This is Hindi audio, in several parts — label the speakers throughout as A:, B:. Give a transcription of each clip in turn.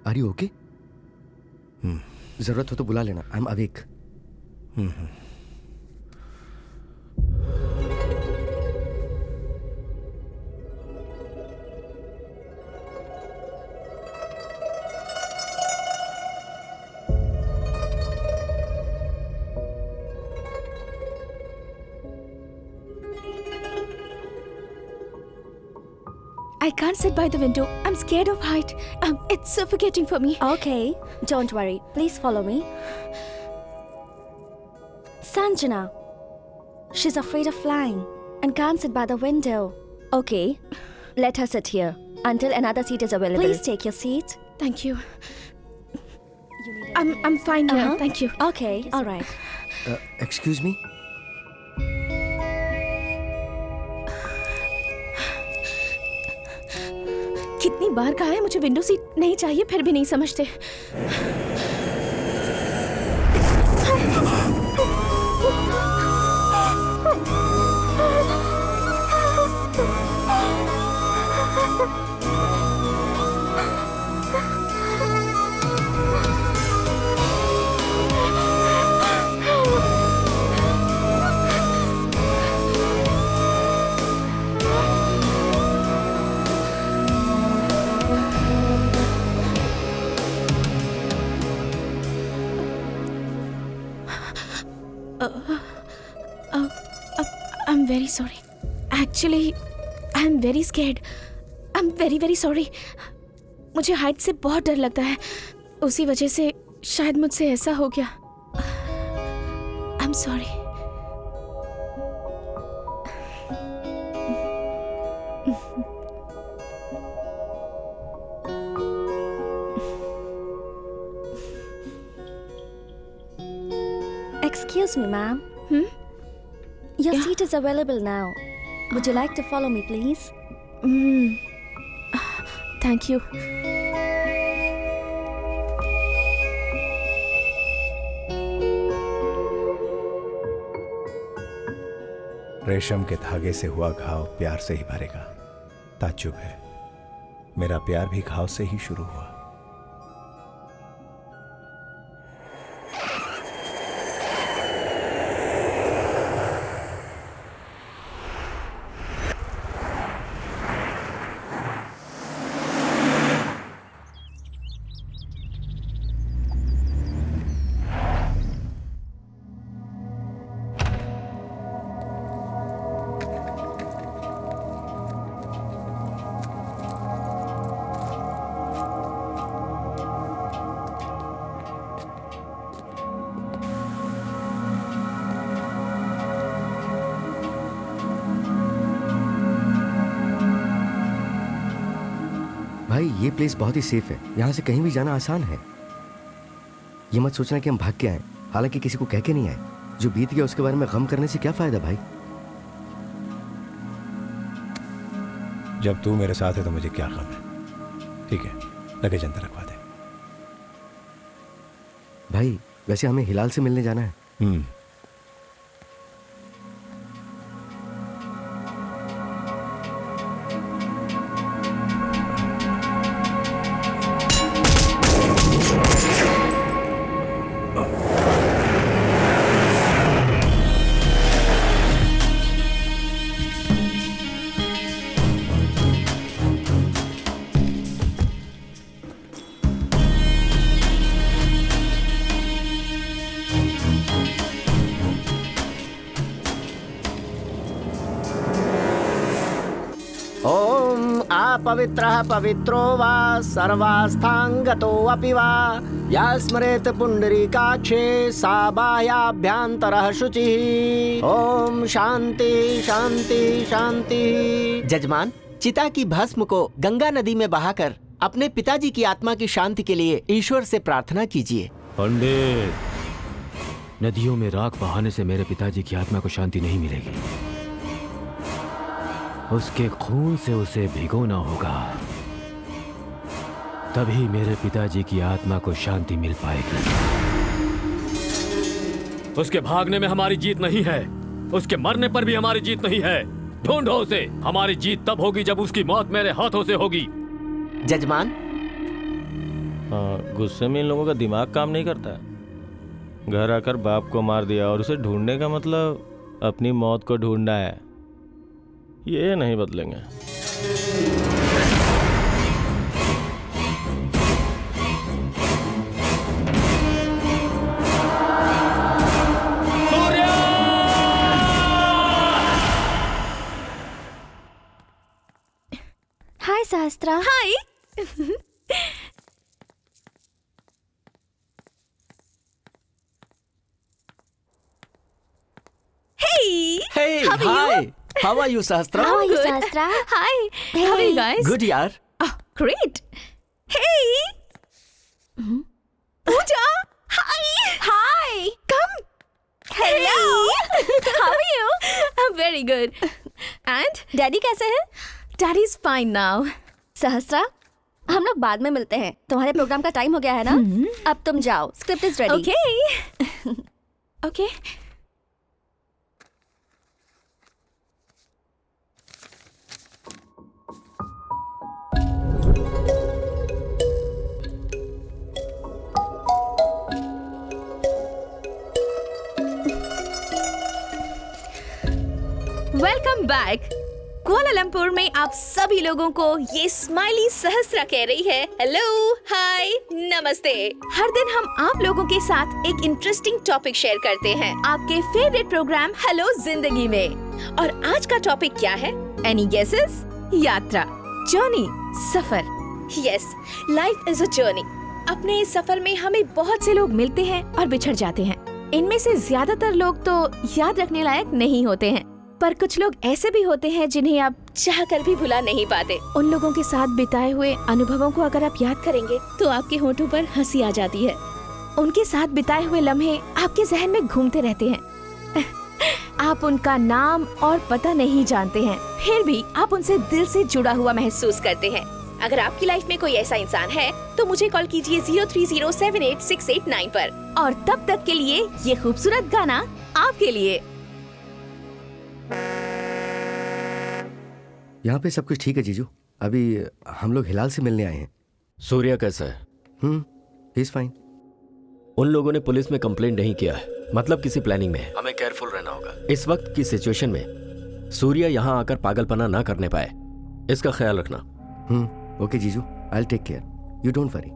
A: Are you okay? जरूरत हो तो बुला लेना, I am awake.
B: I can't sit by the window. I'm scared of height. It's suffocating for me.
C: Okay, don't worry. Please follow me. Sanjana. She's afraid of flying and can't sit by the window. Okay, let her sit here until another seat is available. Please take your seat.
B: Thank you. I'm fine here. Thank you.
C: Okay, all right.
A: Excuse me.
B: कितनी बार कहा है मुझे विंडो सीट नहीं चाहिए, फिर भी नहीं समझते। I'm very sorry. Actually, I'm very scared. I'm very very sorry. मुझे हाइट से बहुत डर लगता है, उसी वजह से शायद मुझसे ऐसा हो गया। I'm sorry.
C: Excuse me, ma'am. Your
B: Yeah.
C: seat is available now. Would you like to follow me, please?
B: Thank you.
D: रेशम के धागे से हुआ घाव प्यार से ही भरेगा। ताज्जुब है, मेरा प्यार भी घाव से ही शुरू हुआ।
A: भाई ये प्लेस बहुत ही सेफ है, यहाँ से कहीं भी जाना आसान है। ये मत सोचना कि हम भाग के आए, हालांकि किसी को कह के नहीं आए। जो बीत गया उसके बारे में गम करने से क्या फायदा भाई।
D: जब तू मेरे साथ है तो मुझे क्या गम है। ठीक है, लगेज अंदर रखवा दे।
A: भाई वैसे हमें हिलाल से मिलने जाना है।
E: पवित्रः पवित्रो वा सर्वास्थांगतोऽपि वा या स्मरेत पुंडरीकाक्षे सा बाह्याभ्यन्तरः शुचिः। ओम शांति शांति शांति। जजमान, चिता की भस्म को गंगा नदी में बहाकर अपने पिताजी की आत्मा की शांति के लिए ईश्वर से प्रार्थना कीजिए।
F: पंडित, नदियों में राख बहाने से मेरे पिताजी की आत्मा को शांति नहीं मिलेगी। उसके खून से उसे भिगोना होगा, तभी मेरे पिताजी की आत्मा को शांति मिल पाएगी। उसके भागने में हमारी जीत नहीं है, उसके मरने पर भी हमारी जीत नहीं है। ढूंढो उसे। हमारी जीत तब होगी जब उसकी मौत मेरे हाथों से होगी।
E: जजमान,
G: हाँ, गुस्से में इन लोगों का दिमाग काम नहीं करता है। घर आकर बाप को मार दिया और उसे ढूंढने का मतलब अपनी मौत को ढूंढना है। ये नहीं बदलेंगे।
C: हाय सहस्त्रा।
B: हाय। Hey.
E: Hey,
B: How are
E: hi.
B: you?
E: How are you, Sahastra?
C: How are you,
B: good.
C: सहस्त्रा?
B: Hi. How are you guys?
E: Good, यार.
B: Oh, great. Hey. Pooja. Hi. Hi. Come. Hello. How are you? I'm very good. And
C: daddy कैसे हैं?
B: Daddy's fine now.
C: सहस्त्रा, हम लोग बाद में मिलते हैं। तुम्हारे प्रोग्राम का टाइम हो गया है ना? अब तुम जाओ, script is ready.
B: Okay. Okay. Welcome back. Kuala Lumpur में आप सभी लोगों को ये स्माइली सहस्त्रा कह रही है हेलो, हाय, नमस्ते। हर दिन हम आप लोगों के साथ एक इंटरेस्टिंग टॉपिक शेयर करते हैं आपके फेवरेट प्रोग्राम हेलो जिंदगी में। और आज का टॉपिक क्या है? Any guesses? यात्रा, जर्नी, सफर। Yes, life is a journey. अपने इस सफर में हमें बहुत से लोग मिलते हैं और बिछड़ जाते हैं। इनमें से ज्यादातर लोग तो याद रखने लायक नहीं होते हैं, पर कुछ लोग ऐसे भी होते हैं जिन्हें आप चाहकर भी भुला नहीं पाते। उन लोगों के साथ बिताए हुए अनुभवों को अगर आप याद करेंगे तो आपके होठों पर हंसी आ जाती है। उनके साथ बिताए हुए लम्हे आपके जहन में घूमते रहते हैं। आप उनका नाम और पता नहीं जानते हैं, फिर भी आप उनसे दिल से जुड़ा हुआ महसूस करते हैं। अगर आपकी लाइफ में कोई ऐसा इंसान है तो मुझे कॉल कीजिए 03078689 पर। और तब तक के लिए ये खूबसूरत गाना आपके लिए।
A: यहाँ पे सब कुछ ठीक है जीजू। अभी हम लोग हिलाल से मिलने आए हैं।
F: सूर्या कैसा है?
A: He is fine.
F: उन लोगों ने पुलिस में कंप्लेंट नहीं किया है, मतलब किसी प्लानिंग में है। हमें केयरफुल रहना होगा। इस वक्त की सिचुएशन में सूर्या यहाँ आकर पागलपना ना करने पाए, इसका ख्याल रखना।
A: ओके जीजू, I will take care, you don't worry.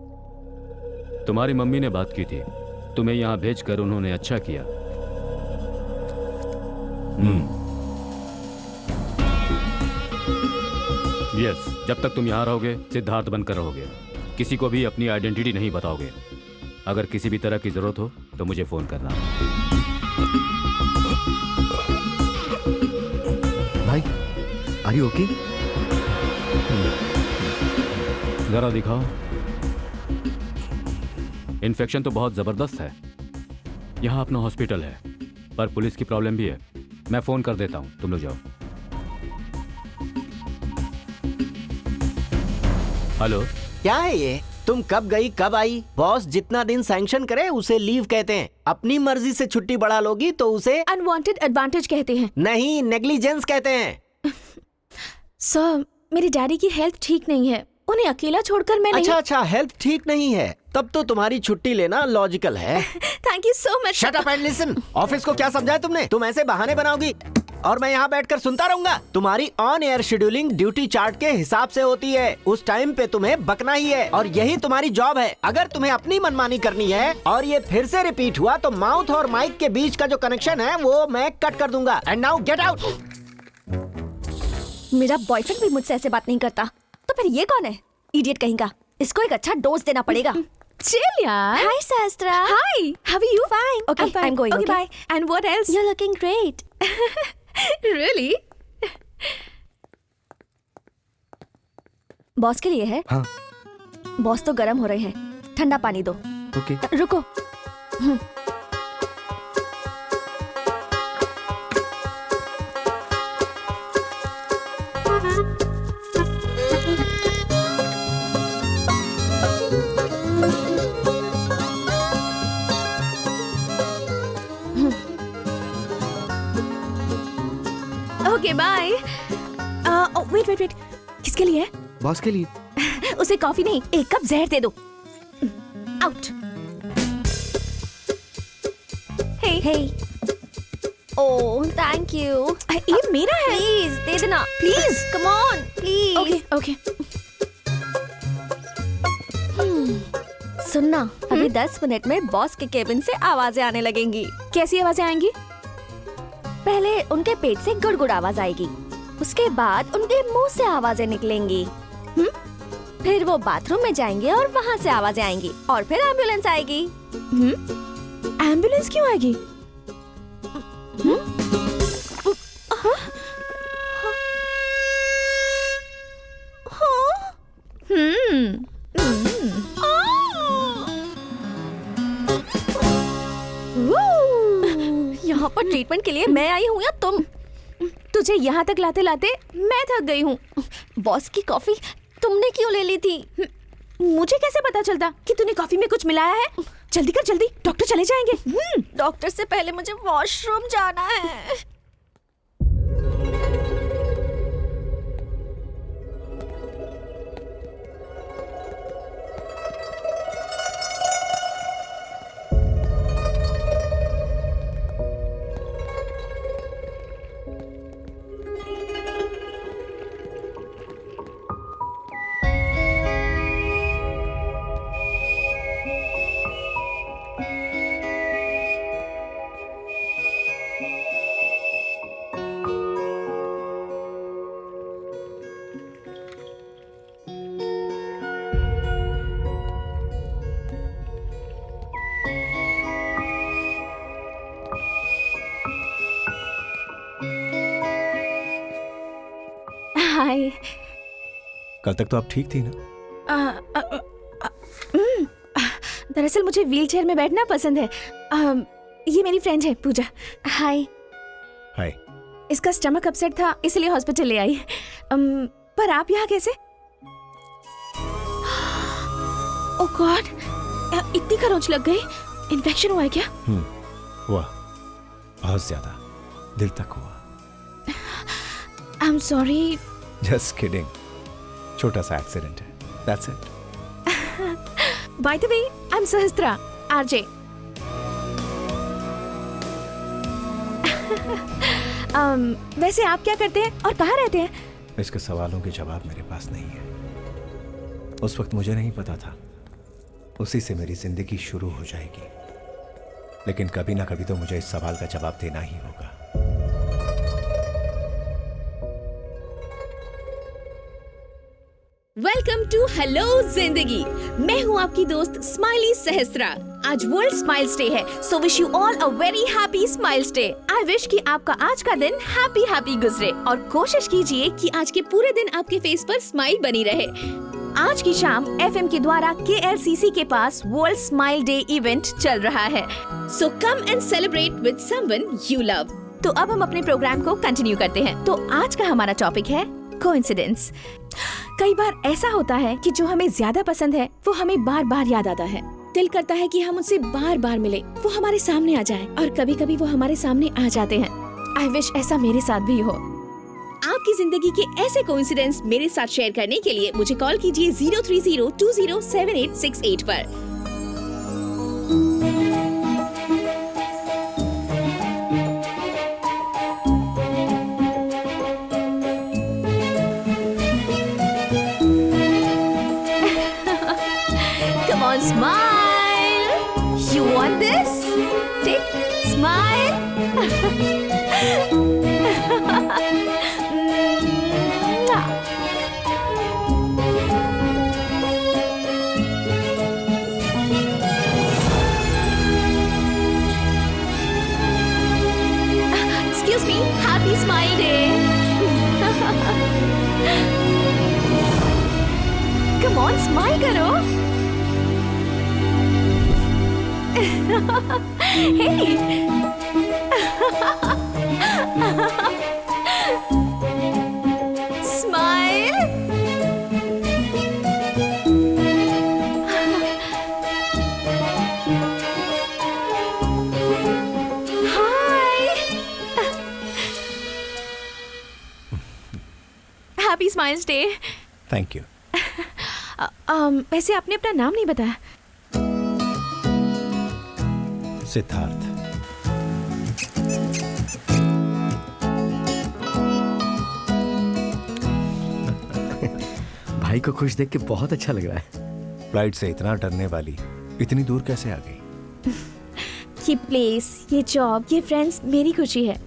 F: तुम्हारी मम्मी ने बात की थी, तुम्हें यहाँ भेजकर उन्होंने अच्छा किया। यस, जब तक तुम यहाँ रहोगे सिद्धार्थ बनकर रहोगे, किसी को भी अपनी आइडेंटिटी नहीं बताओगे। अगर किसी भी तरह की जरूरत हो तो मुझे फोन करना।
A: भाई, आर यू ओके?
F: जरा दिखाओ। इन्फेक्शन तो बहुत जबरदस्त है। यहाँ अपना हॉस्पिटल है, पर पुलिस की प्रॉब्लम भी है। मैं फोन कर देता हूँ, तुम लोग जाओ। हेलो।
E: क्या है ये? तुम कब गई कब आई? बॉस जितना दिन सैंक्शन करे उसे लीव कहते हैं। अपनी मर्जी से छुट्टी बढ़ा लोगी तो उसे
B: अनवांटेड एडवांटेज कहते हैं।
E: नहीं, नेग्लिजेंस कहते हैं।
B: सर, मेरे डैडी की हेल्थ ठीक नहीं है, उन्हें अकेला छोड़कर मैं नहीं।
E: अच्छा, हेल्थ ठीक नहीं है, तब तो तुम्हारी छुट्टी लेना लॉजिकल है।
B: Thank you so much.
E: Shut up and listen. Office को क्या समझाया तुमने? तुम ऐसे बहाने बनाओगी और मैं यहाँ बैठकर सुनता रहूंगा? तुम्हारी on air scheduling duty chart के हिसाब से होती है। उस टाइम पे तुम्हें बकना ही है और यही तुम्हारी जॉब है। अगर तुम्हें अपनी मनमानी करनी है और ये फिर से रिपीट हुआ तो माउथ और माइक के बीच का जो कनेक्शन है वो मैं कट कर दूंगा। And now get out.
C: मेरा बॉयफ्रेंड भी मुझसे ऐसे बात नहीं करता, तो फिर ये कौन है? इडियट कहेगा। इसको एक अच्छा डोज देना पड़ेगा।
B: Chill, yaar.
C: Hi, Sahastra.
B: Hi. How are you?
C: Fine. Okay,
B: fine.
C: I'm going.
B: Okay,
C: Okay.
B: bye. And what else?
C: You're looking great.
B: Really?
C: Boss के लिए है?
A: हाँ।
C: बॉस तो गर्म हो रहे हैं, ठंडा पानी दो।
A: ओके।
C: रुको।
B: Okay, bye. Oh, wait. किसके लिए है?
A: बॉस के लिए।
B: उसे कॉफी नहीं, एक कप जहर दे दो। Out.
C: Hey. Oh, thank you.
B: ये मेरा है।
C: Please, दे देना.
B: Please.
C: Come on, please.
B: Okay okay.
C: सुनना, अभी 10 मिनट में बॉस के केबिन से आवाजें आने लगेंगी।
B: कैसी आवाजें आएंगी?
C: पहले उनके पेट से गुड़गुड़ आवाज आएगी, उसके बाद उनके मुंह से आवाजें निकलेंगी। फिर वो बाथरूम में जाएंगे और वहाँ से आवाजें आएंगी और फिर एम्बुलेंस आएगी।
B: एम्बुलेंस क्यों आएगी?
C: यहाँ पर ट्रीटमेंट के लिए मैं आई हूँ या तुम?
B: तुझे यहाँ तक लाते लाते मैं थक गई हूँ।
C: बॉस की कॉफी तुमने क्यों ले ली थी?
B: मुझे कैसे पता चलता कि तूने कॉफी में कुछ मिलाया है? जल्दी कर जल्दी, डॉक्टर चले जाएंगे।
C: डॉक्टर से पहले मुझे वॉशरूम जाना है।
B: हाय।
D: कल तक तो आप ठीक थी ना?
B: दरअसल मुझे व्हीलचेयर में बैठना पसंद है। ये मेरी फ्रेंड है पूजा। हाय।
D: हाय।
B: इसका स्टमक अपसेट था इसलिए हॉस्पिटल ले आई। पर आप यहाँ कैसे? ओह गॉड, इतनी खरोंच लग गई। इन्फेक्शन हुआ है क्या?
D: हुआ, बहुत ज्यादा, दिल तक हुआ।
B: I am sorry.
D: Just kidding, छोटा सा एक्सीडेंट है, that's it.
B: By the way, I am Sahastra, RJ. वैसे आप क्या करते हैं और कहाँ रहते हैं?
D: इसके सवालों के जवाब मेरे पास नहीं है। उस वक्त मुझे नहीं पता था उसी से मेरी जिंदगी शुरू हो जाएगी, लेकिन कभी ना कभी तो मुझे इस सवाल का जवाब देना ही होगा।
B: वेलकम टू हेलो जिंदगी। मैं हूँ आपकी दोस्त स्माइली सहस्त्रा। आज वर्ल्ड स्माइल्स डे है, so wish you all a very happy smiles day. I wish कि आपका आज का दिन हैप्पी गुजरे और कोशिश कीजिए कि आज के पूरे दिन आपके फेस पर स्माइल बनी रहे। आज की शाम FM के द्वारा KLCC के पास वर्ल्ड स्माइल डे इवेंट चल रहा है, so come and celebrate with someone you love. तो अब हम अपने प्रोग्राम को कंटिन्यू करते हैं। तो आज का हमारा टॉपिक है कोइंसिडेंस। कई बार ऐसा होता है कि जो हमें ज्यादा पसंद है वो हमें बार बार याद आता है। दिल करता है कि हम उनसे बार बार मिले, वो हमारे सामने आ जाए, और कभी कभी वो हमारे सामने आ जाते हैं। आई विश ऐसा मेरे साथ भी हो। आपकी जिंदगी के ऐसे कोइंसिडेंस मेरे साथ शेयर करने के लिए मुझे कॉल कीजिए 030207868 पर। Smile. You want this? Take, smile. Excuse me. Happy Smile Day. Come on, smile करो. Hey! Smile! Hi! Happy Smiles Day!
D: Thank you.
B: वैसे आपने अपना नाम नहीं बताया।
D: सिद्धार्थ।
A: भाई को खुश देख के बहुत अच्छा लग रहा है।
D: फ्लाइट से इतना डरने वाली इतनी दूर कैसे आ गई?
B: ये प्लेस, ये जॉब, ये फ्रेंड्स मेरी खुशी है।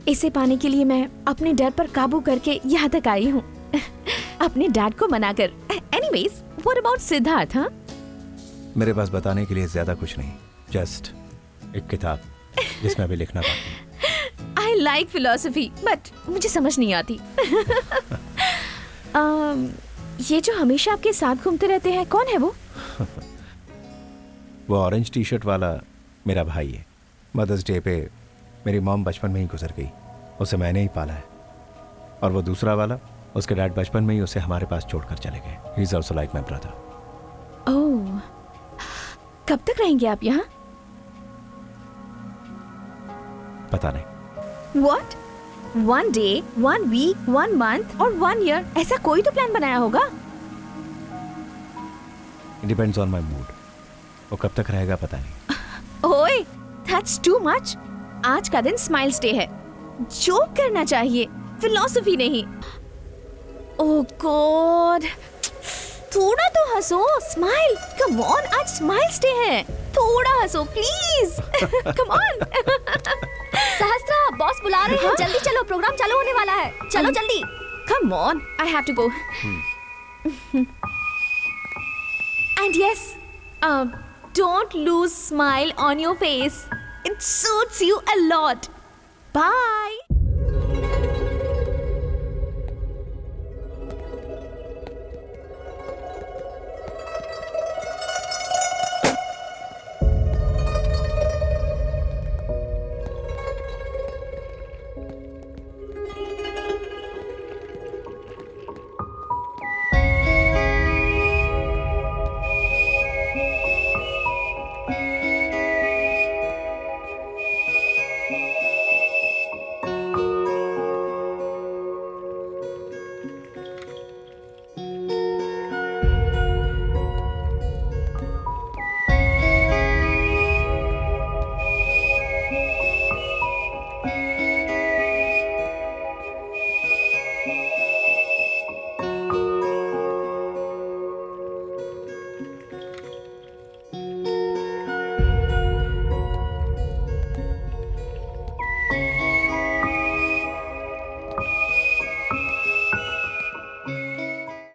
B: इसे पाने के लिए मैं अपने डर पर काबू करके यहाँ तक आई हूँ। अपने डैड को मनाकर। Anyways, what about Siddharth? हाँ,
D: मेरे पास बताने के लिए ज्यादा कुछ नहीं, जस्ट एक किताब जिसमें अभी लिखना बाकी है।
B: आई लाइक फिलोसफी बट मुझे समझ नहीं आती। ये जो हमेशा आपके साथ घूमते रहते हैं, कौन है वो?
D: वो ऑरेंज टी शर्ट वाला मेरा भाई है। मदर्स डे पे मेरी मॉम बचपन में ही गुजर गई, उसे मैंने ही पाला है। और वो दूसरा वाला, उसके डैड बचपन में ही उसे हमारे पास छोड़कर चले गए। He is also like my brother.
B: Oh, कब तक रहेंगे आप यहाँ?
D: पता नहीं।
B: What? 1 day, 1 week, 1 month और 1 year? ऐसा कोई तो प्लान बनाया होगा।
D: It depends on my mood. वो कब तक रहेगा पता नहीं।
B: ओए, that's too much. आज का दिन स्माइल्स डे है। जोक करना चाहिए, फिलोसफी नहीं। ओह गॉड, थोड़ा तो हंसो। स्माइल, कम ऑन, आज स्माइल्स डे है। थोड़ा हंसो please. Come on.
C: Sahastra, boss बुला रहे हैं, जल्दी चलो, प्रोग्राम चालू होने वाला है। चलो जल्दी।
B: Come on, I have to go. And yes, don't lose smile on your face. It suits you a lot. Bye.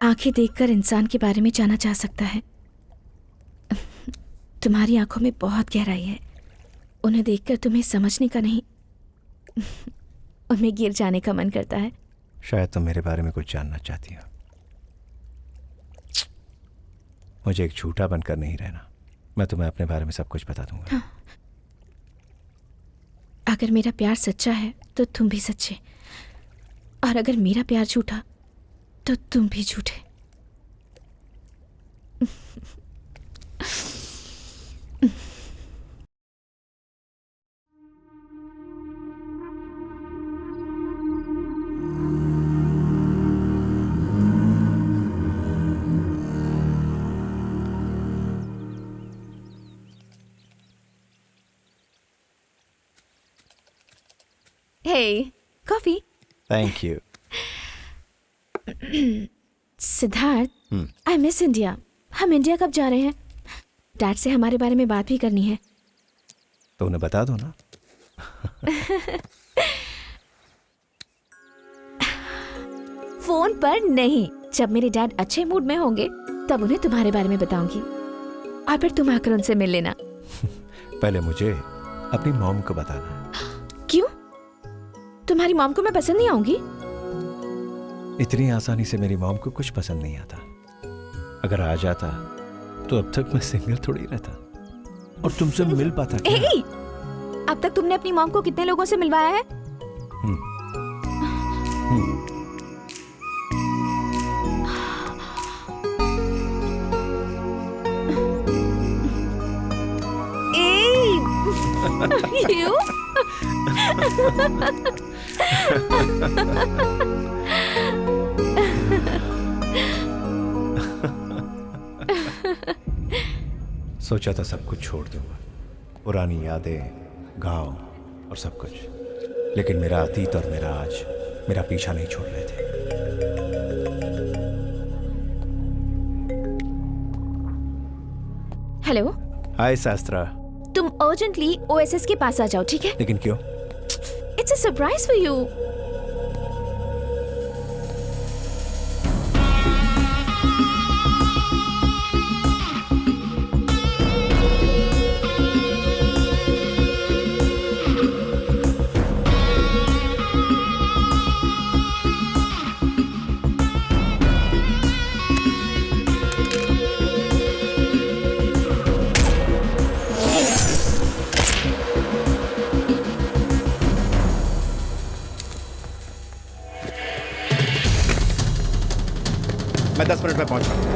B: आंखें देखकर इंसान के बारे में जाना जा सकता है। तुम्हारी आंखों में बहुत गहराई है। उन्हें देखकर तुम्हें समझने का नहीं, उनमें गिर जाने का मन करता है।
D: शायद तुम मेरे बारे में कुछ जानना चाहती हो। मुझे एक झूठा बनकर नहीं रहना। मैं तुम्हें अपने बारे में सब कुछ बता दूंगा।
B: हाँ। अगर मेरा प्यार सच्चा है तो तुम भी सच्चे, और अगर मेरा प्यार झूठा तो तुम भी झूठे। Hey, coffee.
D: Thank you.
B: Siddharth, I miss India. हम इंडिया कब जा रहे हैं? डैड से हमारे बारे में बात भी करनी है।
D: तो उन्हें बता दो ना।
B: फोन पर नहीं, जब मेरे डैड अच्छे मूड में होंगे तब उन्हें तुम्हारे बारे में बताऊंगी, और फिर तुम आकर उनसे मिल लेना।
D: पहले मुझे अपनी मॉम को बताना है।
B: क्यों? तुम्हारी मॉम को मैं पसंद नहीं आऊंगी?
D: इतनी आसानी से मेरी मॉम को कुछ पसंद नहीं आता। अगर आ जाता तो अब तक मैं सिंगल थोड़ी रहता और तुमसे मिल पाता क्या?
B: ए, अब तक तुमने अपनी मॉम को कितने लोगों से मिलवाया है? You?
D: सोचा था सब कुछ छोड़ दूंगा, पुरानी यादें, गांव और सब कुछ, लेकिन मेरा अतीत और मेरा आज मेरा पीछा नहीं छोड़ रहे थे।
B: हेलो,
D: हाय शास्त्रा।
B: तुम अर्जेंटली ओएसएस के पास आ जाओ, ठीक है?
D: लेकिन क्यों?
B: It's a surprise for you.
D: मैं 10 मिनट में पहुंच रहा हूं।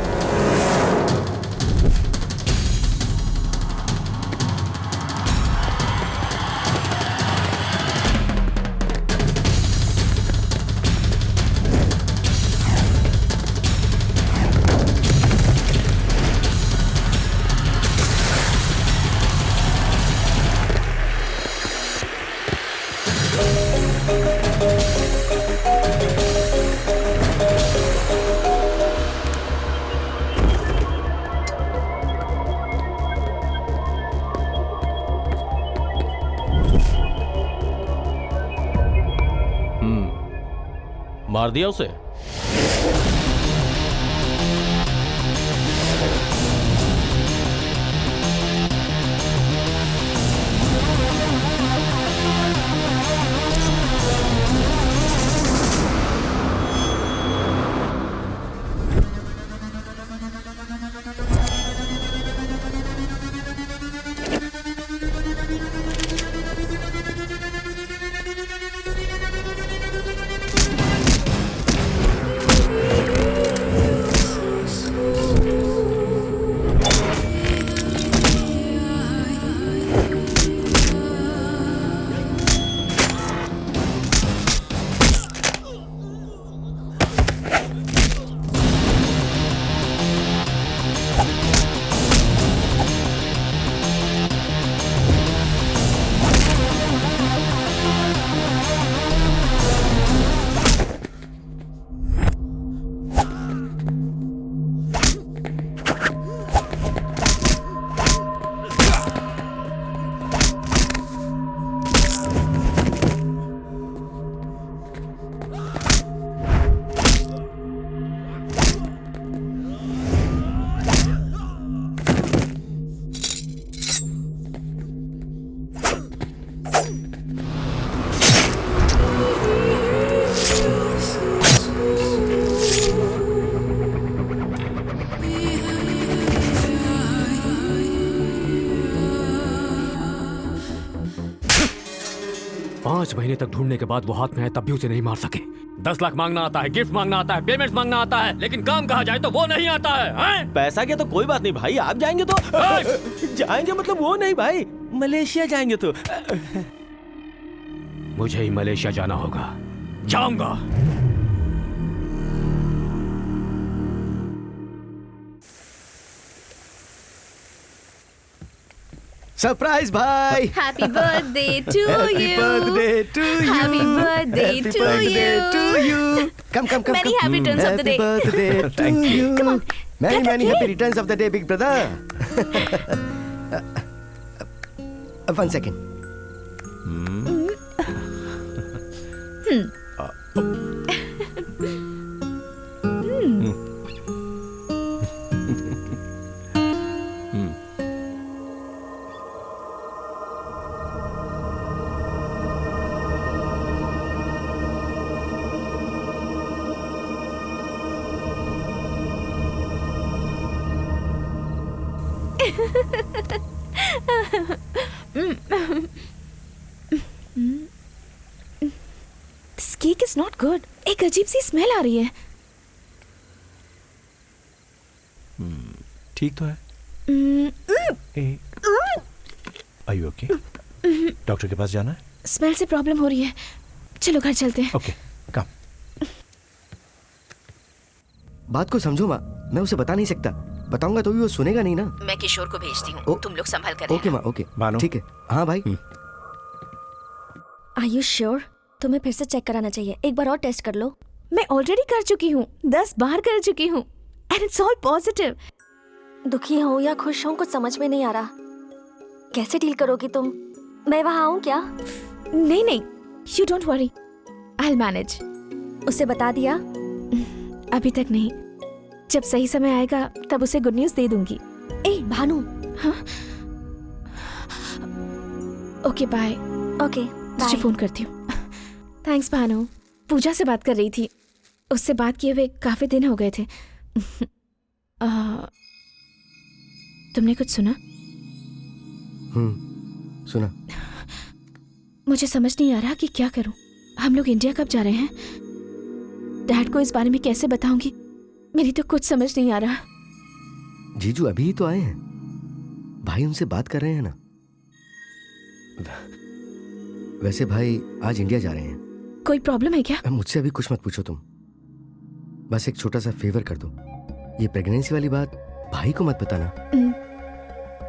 G: मार दिया उसे?
H: महीने तक ढूंढने के बाद वो हाथ में है, तब भी उसे नहीं मार सके। 10 लाख मांगना आता है, गिफ्ट मांगना आता है, पेमेंट्स मांगना आता है, लेकिन काम कहा जाए तो वो नहीं आता है।
G: पैसा क्या तो कोई बात नहीं भाई, आप जाएंगे तो जाएंगे मतलब वो नहीं भाई, मलेशिया जाएंगे तो।
H: मुझे ही मलेशिया जाना होगा, जाऊंगा।
A: सरप्राइज भाई।
B: Happy birthday to
A: Happy
B: you.
A: birthday to you.
B: Happy birthday
A: Happy
B: to
A: birthday
B: you.
A: to you. Come.
B: Many happy returns of the day.
A: Happy birthday to you.
B: Come on.
A: Many
B: Cut the
A: happy
B: cake.
A: returns of the day, big brother. 1 second.
B: This cake is not good. एक अजीब सी स्मेल आ रही है।
D: ठीक तो है। Are you okay? डॉक्टर के पास जाना है?
B: स्मेल से प्रॉब्लम हो रही है, चलो घर चलते हैं।
D: ओके, कम।
A: बात को समझो माँ, मैं उसे बता नहीं सकता। बताऊंगा तो भी वो सुनेगा नहीं ना।
B: मैं किशोर को भेजती
A: ओ-
B: हूँ, तुम लोग संभाल कर
A: ओके
B: रहना।
A: माँ, ओके
D: भानु।
A: ठीक है। हाँ भाई।
C: Are you sure? तुम्हें फिर से चेक कराना चाहिए, एक बार और टेस्ट कर लो।
B: मैं ऑलरेडी कर चुकी हूँ, 10 बार कर चुकी हूँ एंड इट्स ऑल पॉजिटिव।
C: दुखी हो या खुश हो कुछ समझ में नहीं आ रहा। कैसे डील करोगी तुम? मैं वहाँ आऊँ क्या?
B: नहीं नहीं, you don't worry, I will manage.
C: उसे बता दिया?
B: अभी तक नहीं, जब सही समय आएगा तब उसे गुड न्यूज़ दे दूंगी।
C: ए भानु।
B: हाँ? Okay bye.
C: ओके
B: तुझे फोन करती हूँ। थैंक्स भानु। पूजा से बात कर रही थी, उससे बात किए हुए काफी दिन हो गए थे। तुमने कुछ सुना?
A: सुना।
B: मुझे समझ नहीं आ रहा कि क्या करूं। हम लोग इंडिया कब जा रहे हैं? डैड को इस बारे में कैसे बताऊंगी? मेरी तो कुछ समझ नहीं आ रहा।
A: जीजू अभी ही तो आए हैं, भाई उनसे बात कर रहे हैं ना। वैसे भाई आज इंडिया जा रहे हैं।
B: कोई प्रॉब्लम है क्या?
A: मुझसे अभी कुछ मत पूछो तुम, बस एक छोटा सा फेवर कर दो। ये प्रेगनेंसी वाली बात भाई को मत बताना।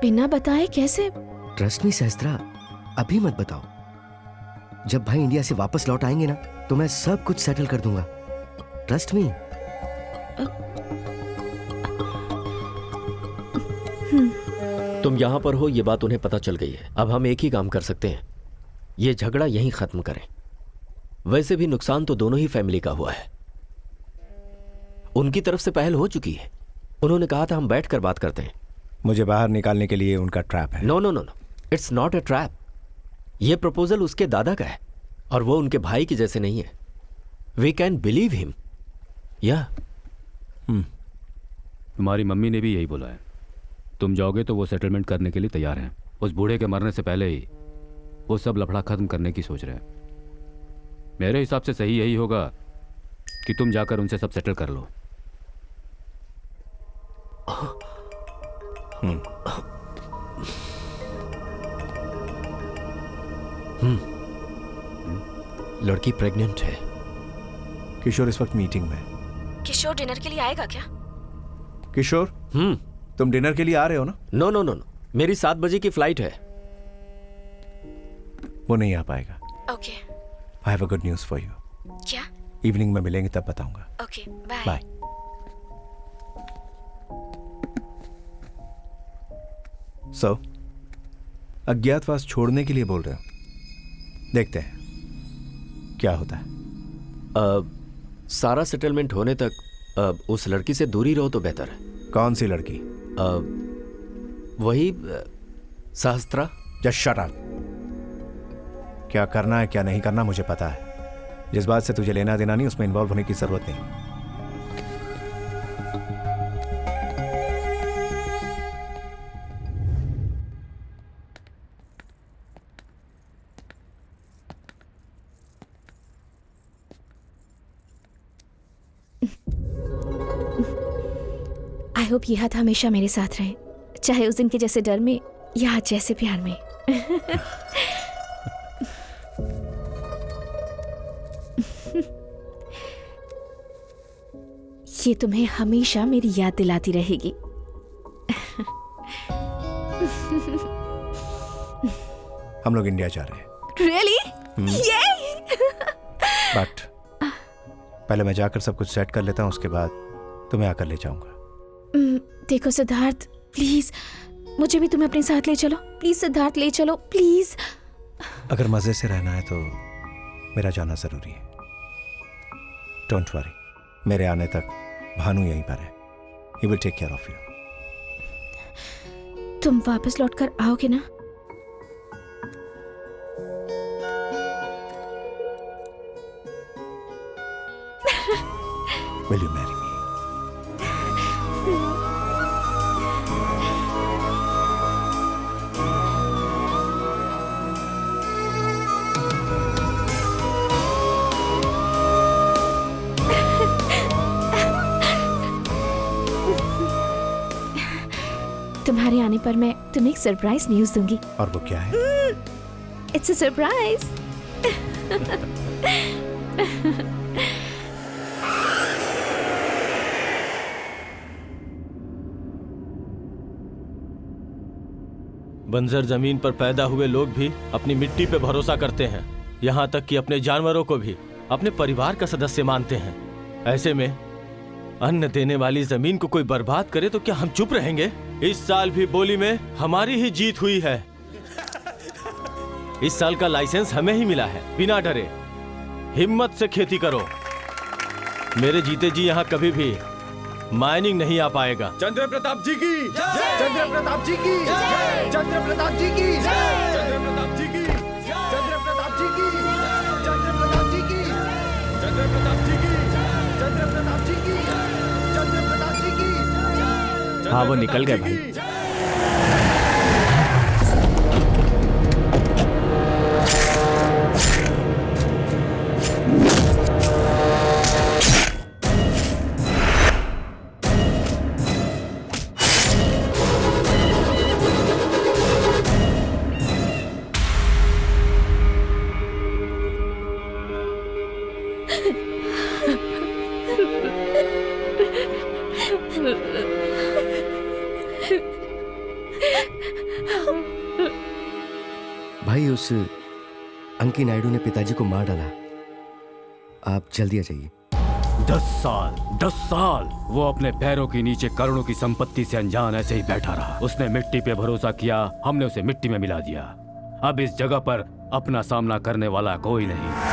B: बिना बताए कैसे?
A: ट्रस्ट मी सहस्त्रा, अभी मत बताओ। जब भाई इंडिया से वापस लौट आएंगे ना तो मैं सब कुछ सेटल कर दूंगा। Trust me.
F: तुम यहाँ पर हो ये बात उन्हें पता चल गई है। अब हम एक ही काम कर सकते हैं, ये झगड़ा यहीं खत्म करें। वैसे भी नुकसान तो दोनों ही फैमिली का हुआ है। उनकी तरफ से पहल हो चुकी है, उन्होंने कहा था हम बैठकर बात करते हैं।
D: मुझे बाहर निकालने के लिए उनका ट्रैप है।
F: No no no no, it's not a trap. ये प्रपोजल उसके दादा का है और वो उनके भाई की जैसे नहीं है। We can believe him. या
H: तुम्हारी मम्मी ने भी यही बोला है। तुम जाओगे तो वो सेटलमेंट करने के लिए तैयार हैं। उस बूढ़े के मरने से पहले ही वो सब लफड़ा खत्म करने की सोच रहे हैं। मेरे हिसाब से सही यही होगा कि तुम जाकर उनसे सब सेटल कर लो।
F: लड़की प्रेग्नेंट है।
D: किशोर इस वक्त मीटिंग में।
B: किशोर डिनर के लिए आएगा क्या?
D: किशोर तुम डिनर के लिए आ रहे हो ना?
F: नो नो नो नो, मेरी 7 बजे की फ्लाइट है।
D: वो नहीं आ पाएगा।
B: Okay.
D: I have a good news for you.
B: क्या?
D: इवनिंग में मिलेंगे तब बताऊंगा।
B: Okay bye.
D: बाय। सो अज्ञातवास छोड़ने के लिए बोल रहे हो? देखते हैं क्या होता है।
F: सारा सेटलमेंट होने तक उस लड़की से दूरी रहो तो बेहतर है।
D: कौन सी लड़की?
F: वही सहस्त्रा।
D: Just shut up. क्या करना है क्या नहीं करना मुझे पता है। जिस बात से तुझे लेना देना नहीं उसमें इन्वॉल्व होने की जरूरत नहीं।
B: आई होप ये हाथ हमेशा मेरे साथ रहे, चाहे उस दिन के जैसे डर में या आज जैसे प्यार में। ये तुम्हें हमेशा मेरी याद दिलाती रहेगी।
D: हम लोग इंडिया जा रहे हैं।
B: Really? Yay!
D: बट पहले मैं जाकर सब कुछ सेट कर लेता हूँ, उसके बाद तुम्हें आकर ले जाऊंगा।
B: देखो सिद्धार्थ, प्लीज मुझे भी तुम्हें अपने साथ ले चलो। प्लीज सिद्धार्थ, ले चलो प्लीज।
D: अगर मजे से रहना है तो मेरा जाना जरूरी है। डोंट वरी, मेरे आने तक भानु यहीं पर है। He will take care of you.
B: तुम वापस लौटकर आओगे ना?
D: Will you marry me?
B: तुम्हारे आने पर मैं तुम्हें एक सरप्राइज न्यूज़ दूंगी।
D: और वो क्या है?
B: It's a surprise.
G: बंजर जमीन पर पैदा हुए लोग भी अपनी मिट्टी पे भरोसा करते हैं, यहाँ तक कि अपने जानवरों को भी अपने परिवार का सदस्य मानते हैं। ऐसे में अन्न देने वाली जमीन को कोई बर्बाद करे तो क्या हम चुप रहेंगे? इस साल भी बोली में हमारी ही जीत हुई है। इस साल का लाइसेंस हमें ही मिला है। बिना डरे हिम्मत से खेती करो। मेरे जीते जी यहाँ कभी भी माइनिंग नहीं आ पाएगा।
D: चंद्र प्रताप जी की जय, चंद्र प्रताप जी की जय, चंद्र प्रताप जी की जय, चंद्र प्रताप जी की, चंद्र प्रताप जी की, चंद्र प्रताप जी की, चंद्र प्रताप जी की, चंद्र प्रताप जी की, चंद्र प्रताप जी की।
G: हाँ, वो निकल गए भाई।
A: भाई उस अंकी नायडू ने पिताजी को मार डाला। आप जल्दी आ जाइए।
H: 10 साल वो अपने पैरों के नीचे करोड़ों की संपत्ति से अनजान ऐसे ही बैठा रहा। उसने मिट्टी पे भरोसा किया, हमने उसे मिट्टी में मिला दिया। अब इस जगह पर अपना सामना करने वाला कोई नहीं।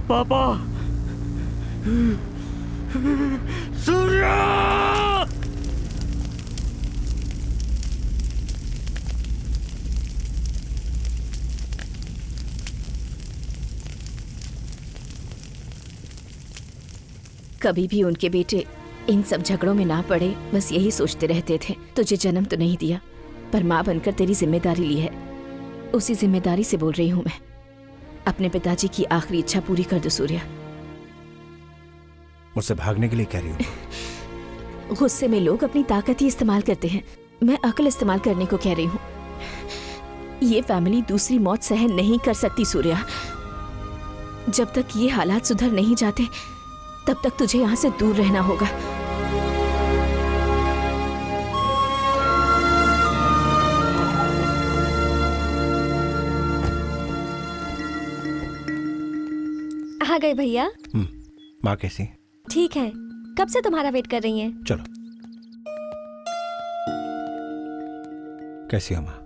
I: पापा, सूर्य!
B: कभी भी उनके बेटे इन सब झगड़ों में ना पड़े, बस यही सोचते रहते थे। तुझे जन्म तो नहीं दिया, पर माँ बनकर तेरी जिम्मेदारी ली है। उसी जिम्मेदारी से बोल रही हूँ मैं। अपने पिताजी की आखिरी इच्छा पूरी कर दो सूर्या।
D: मुझसे भागने के लिए कह रही हो?
B: गुस्से में लोग अपनी ताकत ही इस्तेमाल करते हैं, मैं अक्ल इस्तेमाल करने को कह रही हूँ। ये फैमिली दूसरी मौत सहन नहीं कर सकती सूर्या। जब तक ये हालात सुधर नहीं जाते तब तक तुझे यहाँ से दूर रहना होगा।
C: आ गए भैया।
D: माँ कैसी?
C: ठीक है, कब से तुम्हारा वेट कर रही हैं।
D: चलो। कैसी हो माँ?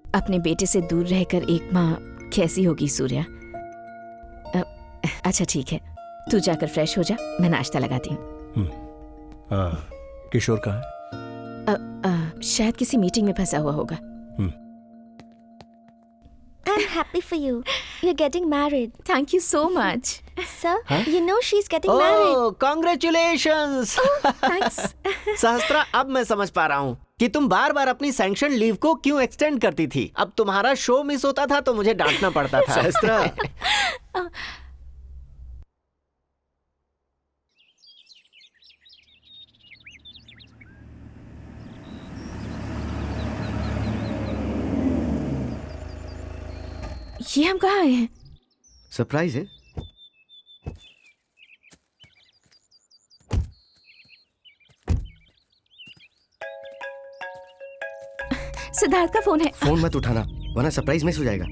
B: अपने बेटे से दूर रहकर एक माँ कैसी होगी सूर्या। अच्छा ठीक है, तू जाकर फ्रेश हो जा, मैं नाश्ता लगाती हूँ।
D: किशोर कहाँ है?
B: शायद किसी मीटिंग में फंसा हुआ होगा।
C: I'm happy for you. You're getting married.
B: Thank you so much.
C: Sir, you know she's getting married.
E: Oh, congratulations!
B: Thanks.
E: सहस्त्रा, अब मैं समझ पा रहा हूँ कि तुम बार बार अपनी सैंक्शन लीव को क्यों एक्सटेंड करती थी। अब तुम्हारा शो मिस होता था तो मुझे डांटना पड़ता था।
A: सहस्त्रा,
B: ये हम कहाँ आए हैं?
A: सरप्राइज है।
B: सिद्धार्थ का फोन है।
A: फोन मत उठाना वरना सरप्राइज मिस हो जाएगा।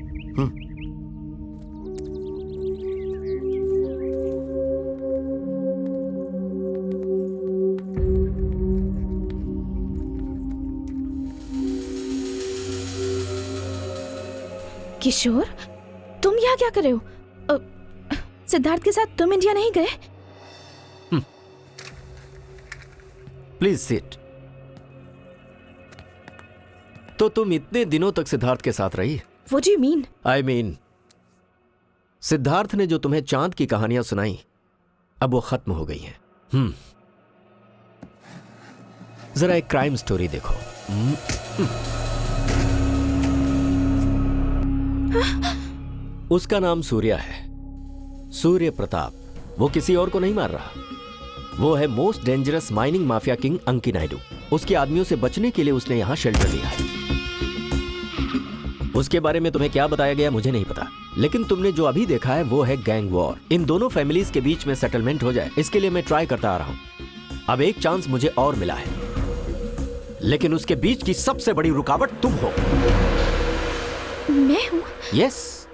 B: किशोर, तुम यहाँ क्या कर रहे हो? सिद्धार्थ के साथ तुम इंडिया नहीं गए?
F: Please sit. तो तुम इतने दिनों तक सिद्धार्थ के साथ रही?
B: What do you mean?
F: I mean Siddharth ने जो तुम्हें चांद की कहानियां सुनाई, अब वो खत्म हो गई हैं। जरा एक क्राइम स्टोरी देखो। उसका नाम सूर्या है, सूर्य प्रताप। वो किसी और को नहीं मार रहा, वो है most dangerous mining mafia king अंकी नायडू। उसके आदमियों से बचने के लिए उसने यहां शेल्टर लिया है। उसके बारे में तुम्हें क्या बताया गया मुझे नहीं पता, लेकिन तुमने जो अभी देखा है वो है गैंग वॉर। इन दोनों फैमिलीज के बीच में सेटलमेंट हो जाए, इसके लिए मैं ट्राई करता आ रहा हूं। अब एक चांस मुझे और मिला है, लेकिन उसके बीच की सबसे बड़ी रुकावट तुम हो।
B: मैं हूं?
F: यस,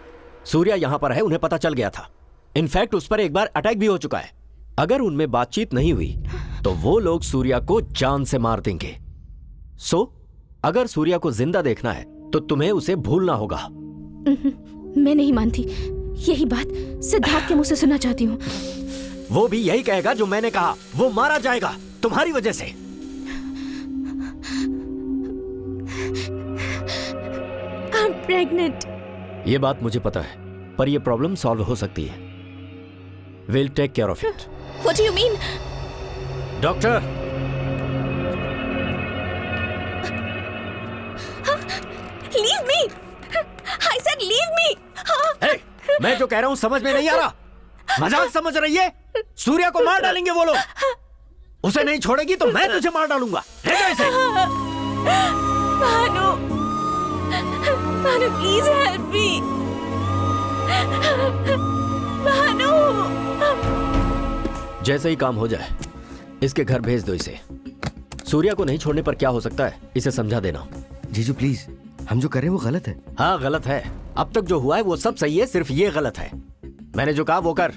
F: सूर्या यहां पर है, उन्हें पता चल गया था। इनफैक्ट उस पर एक बार अटैक भी हो चुका है। अगर उनमें बातचीत नहीं हुई तो वो लोग सूर्या को जान से मार देंगे। सो अगर सूर्या को जिंदा देखना है तो तुम्हें उसे भूलना होगा।
B: मैं नहीं मानती। यही बात सिद्धार्थ के मुंह से सुनना चाहती हूँ।
F: वो भी यही कहेगा जो मैंने कहा। वो मारा जाएगा तुम्हारी वजह से।
B: I'm pregnant.
F: ये बात मुझे पता है, पर ये प्रॉब्लम सॉल्व हो सकती है। We'll take care of it.
B: What do you mean?
F: Doctor,
B: Leave me! I said leave me!
F: hey, मैं जो कह रहा हूं समझ में नहीं आ रहा? मजाक समझ रही है? सूर्या को मार डालेंगे वो लोग। उसे नहीं छोड़ेगी तो मैं तुझे मार डालूंगा। ले जाओ इसे।
B: Bhanu, Bhanu please help me. Bhanu.
F: जैसे ही काम हो जाए इसके घर भेज दो इसे। सूर्या को नहीं छोड़ने पर क्या हो सकता है इसे समझा देना।
A: जीजू प्लीज, हम जो कर रहे हैं वो गलत है।
F: हाँ गलत है। अब तक जो हुआ है वो सब सही है, सिर्फ ये गलत है। मैंने जो कहा वो कर।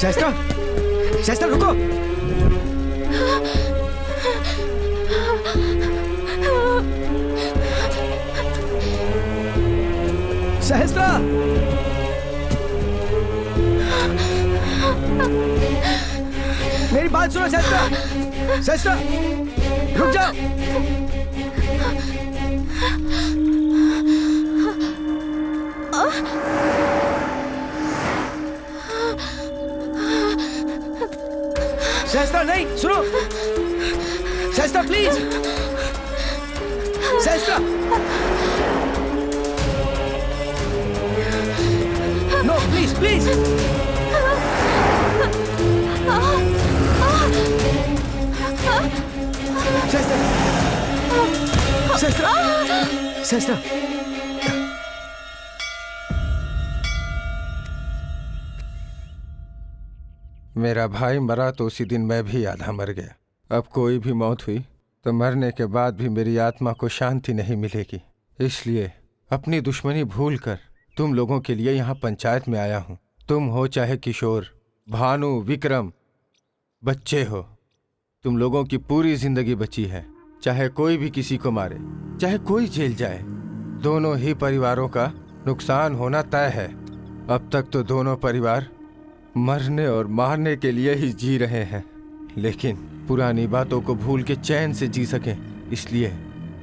A: शाइस्ता, शाइस्ता रुको। शाइस्ता, मेरी बात सुनो शाइस्ता। शाइस्ता रुक जाओ। शाइस्ता नहीं, सुनो। Shaista please. Shaista no please please. Shaista, Shaista, Shaista.
J: मेरा भाई मरा तो उसी दिन मैं भी आधा मर गया। अब कोई भी मौत हुई तो मरने के बाद भी मेरी आत्मा को शांति नहीं मिलेगी। इसलिए अपनी दुश्मनी भूलकर तुम लोगों के लिए यहाँ पंचायत में आया हूँ। तुम हो चाहे किशोर, भानु, विक्रम, बच्चे हो, तुम लोगों की पूरी जिंदगी बची है। चाहे कोई भी किसी को मारे, चाहे कोई जेल जाए, दोनों ही परिवारों का नुकसान होना तय है। अब तक तो दोनों परिवार मरने और मारने के लिए ही जी रहे हैं, लेकिन पुरानी बातों को भूल के चैन से जी सकें, इसलिए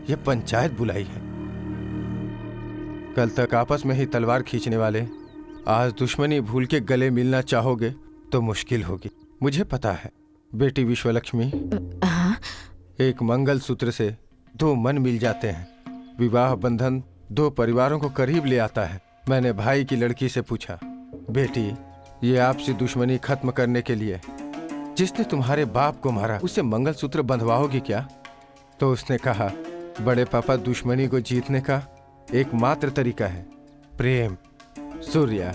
J: यह पंचायत बुलाई है। कल तक आपस में ही तलवार खींचने वाले आज दुश्मनी भूल के गले मिलना चाहोगे तो मुश्किल होगी। मुझे पता है बेटी विश्वलक्ष्मी, एक मंगल सूत्र से दो मन मिल जाते हैं। विवाह बंधन दो परिवारों को करीब ले आता है। मैंने भाई की लड़की से पूछा, बेटी ये आपसी दुश्मनी खत्म करने के लिए जिसने तुम्हारे बाप को मारा उसे मंगलसूत्र बंधवाओगी क्या? तो उसने कहा, बड़े पापा, दुश्मनी को जीतने का एकमात्र तरीका है प्रेम। सूर्या,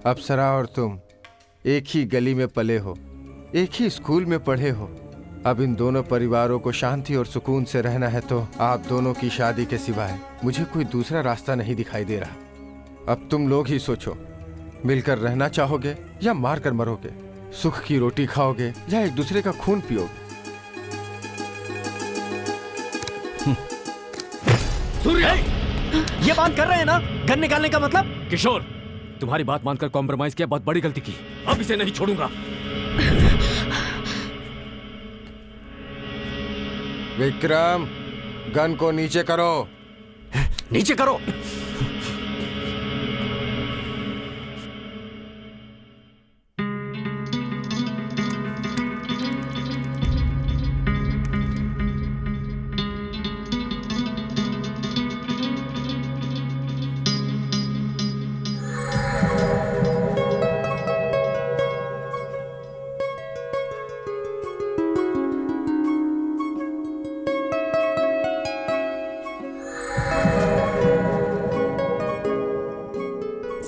J: अप्सरा और तुम एक ही गली में पले हो, एक ही स्कूल में पढ़े हो। अब इन दोनों परिवारों को शांति और सुकून से रहना है तो आप दोनों की शादी के सिवाय मुझे कोई दूसरा रास्ता नहीं दिखाई दे रहा। अब तुम लोग ही सोचो, मिलकर रहना चाहोगे या मार कर मरोगे? सुख की रोटी खाओगे या एक दूसरे का खून पियोगे?
F: सूर्या, ये बात कर रहे हैं ना, गन निकालने का मतलब?
H: किशोर, तुम्हारी बात मानकर कॉम्प्रोमाइज किया, बहुत बड़ी गलती की। अब इसे नहीं छोड़ूंगा।
J: विक्रम, गन को नीचे करो।
F: नीचे करो।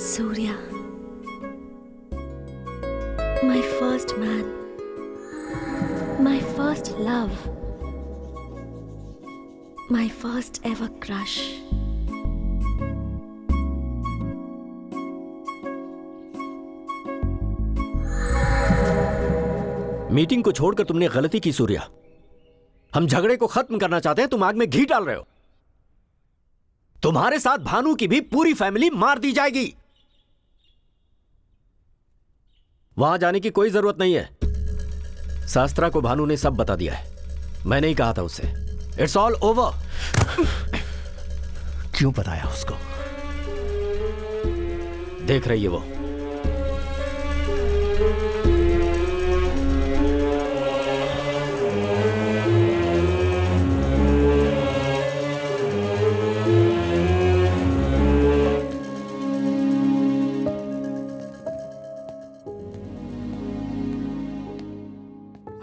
C: Surya, my first man, my first love, my first ever crush.
F: Meeting को छोड़कर तुमने गलती की सूर्या। हम झगड़े को खत्म करना चाहते हैं, तुम आग में घी डाल रहे हो। तुम्हारे साथ भानु की भी पूरी फैमिली मार दी जाएगी। वहां जाने की कोई जरूरत नहीं है। शास्त्रा को भानु ने सब बता दिया है। मैंने ही कहा था उससे। It's all over.
D: क्यों बताया उसको?
F: देख रही है वो।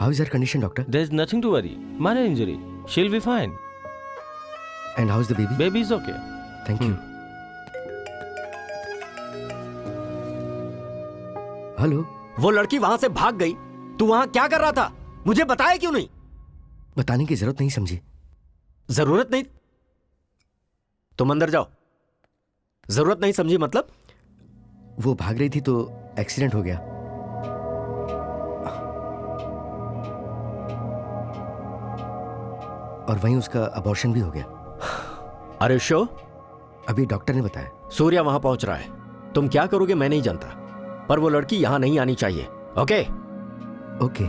A: How is her condition, doctor?
G: There's nothing to worry. Minor injury. She'll be fine.
A: And how's the baby?
G: Baby is okay.
A: Thank you. Hello,
F: वो लड़की वहां से भाग गई, तू वहां क्या कर रहा था? मुझे बताया क्यों नहीं?
A: बताने की जरूरत नहीं समझी।
F: जरूरत नहीं? तुम अंदर जाओ। जरूरत नहीं समझी मतलब?
A: वो भाग रही थी तो एक्सीडेंट हो गया। और वहीं उसका अबॉर्शन भी हो गया।
F: अरे शो,
A: अभी डॉक्टर ने बताया।
F: सूर्या वहां पहुंच रहा है। तुम क्या करोगे मैं नहीं जानता, पर वो लड़की यहां नहीं आनी चाहिए। ओके?
A: ओके।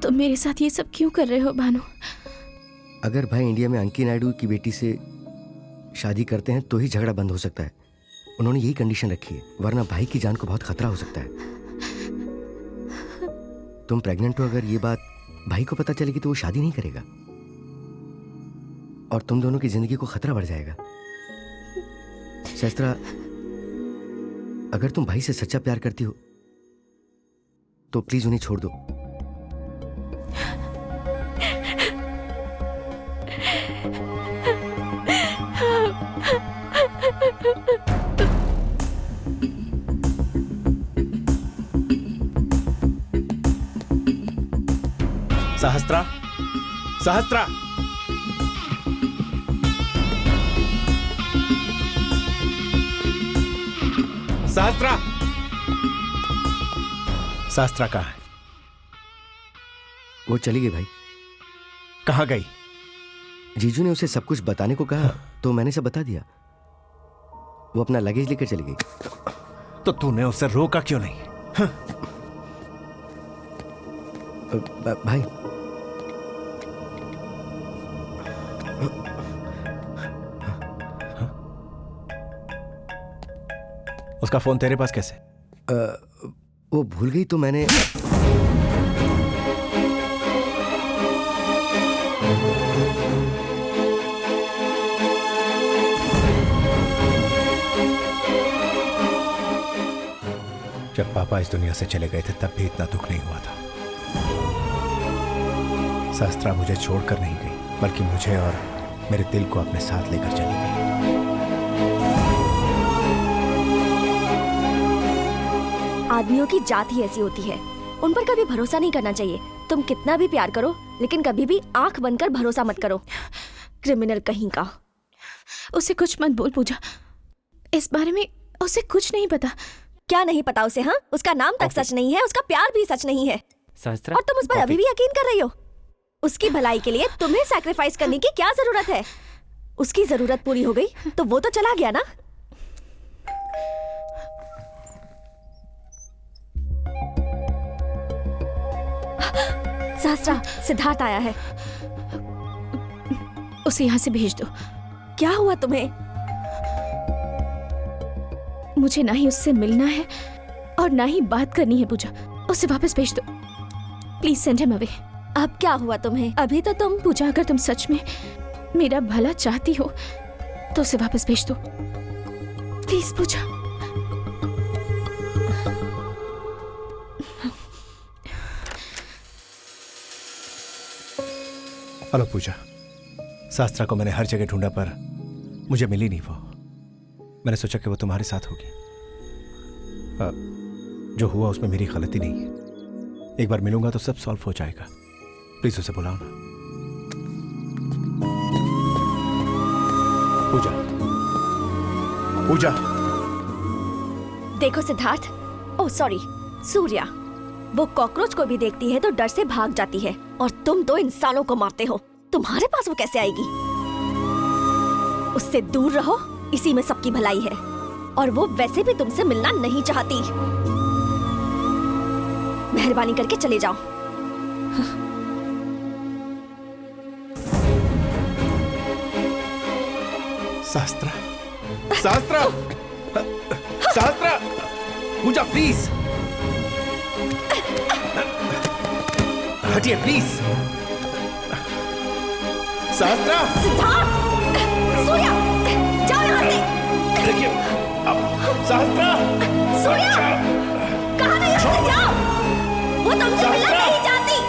B: तुम मेरे साथ ये सब क्यों कर रहे हो भानु?
A: अगर भाई इंडिया में अंकी नायडू की बेटी से शादी करते हैं तो ही झगड़ा बंद हो सकता है। उन्होंने यही कंडीशन रखी है, वरना भाई की जान को बहुत खतरा हो सकता है। तुम प्रेग्नेंट हो, अगर ये बात भाई को पता चलेगी तो वो शादी नहीं करेगा और तुम दोनों की जिंदगी को खतरा बढ़ जाएगा। शस्त्रा, अगर तुम भाई से सच्चा प्यार करती हो तो प्लीज उन्हें छोड़ दो।
G: सहस्त्रा, सहस्त्रा, सहस्त्रा,
D: शास्त्रा कहाँ है?
A: वो चली गई भाई।
D: कहाँ गई?
A: जीजू ने उसे सब कुछ बताने को कहा तो मैंने सब बता दिया। वो अपना लगेज लेकर चली गई।
D: तो तूने उसे रोका क्यों नहीं?
A: भाई,
D: उसका फोन तेरे पास कैसे?
A: वो भूल गई तो मैंने।
D: जब पापा इस दुनिया से चले गए थे तब भी इतना दुख नहीं हुआ था। शास्त्रा मुझे छोड़कर नहीं गई, बल्कि मुझे और मेरे दिल को अपने साथ लेकर चली गई।
C: आदमियों की जात ही ऐसी होती है, उन पर कभी भरोसा नहीं करना चाहिए। तुम कितना भी प्यार करो, लेकिन कभी भी आंख बंद कर भरोसा मत करो। क्रिमिनल कहीं का।
B: उसे कुछ मत बोल पूजा, इस बारे में उसे कुछ नहीं पता।
C: क्या नहीं पता उसे? हाँ, उसका नाम तक सच नहीं है, उसका प्यार भी सच नहीं है,
H: शास्त्रा,
C: और तुम उस पर अभी भी यकीन कर रही हो। उसकी भलाई के लिए तुम्हें सैक्रिफाइस करने की क्या जरूरत है? उसकी जरूरत पूरी हो गई तो वो तो चला गया ना। शास्त्रा, सिद्धार्थ आया है।
B: उसे यहाँ से भेज दो।
C: क्या हुआ तुम्हें?
B: मुझे ना ही उससे मिलना है और ना ही बात करनी है पूजा। उसे वापस भेज दो प्लीज, सेंड हिम अवे।
C: अब क्या हुआ तुम्हें? अभी तो तुम।
B: पूजा, अगर तुम सच में मेरा भला चाहती हो तो उसे वापस भेज दो प्लीज पूजा।
D: हेलो पूजा, शास्त्रा को मैंने हर जगह ढूंढा पर मुझे मिली नहीं वो। मैंने सोचा कि वो तुम्हारे साथ होगी। जो हुआ उसमें मेरी गलती नहीं है। एक बार मिलूंगा तो सब सॉल्व हो जाएगा। प्लीज उसे बुलाओ ना। पूजा, पूजा।
C: देखो सिद्धार्थ, ओह सॉरी, सूर्या, वो कॉकरोच को भी देखती है तो डर से भाग जाती है, और तुम तो इंसानों को मारते हो। तुम्हारे पास वो कैसे आएगी? उससे दूर रहो, इसी में सबकी भलाई है। और वो वैसे भी तुमसे मिलना नहीं चाहती। मेहरबानी करके चले जाओ।
D: शास्त्रा, शास्त्रा, शास्त्रा, पूजा प्लीज हटिए प्लीज। शास्त्रा,
C: सिद्धार्थ, सूर्या, जाओ यहाँ से।
D: देखिए शास्त्रा,
C: सूर्या, कहाँ गई? यहाँ से जाओ। वो तुमसे मिलना नहीं चाहती।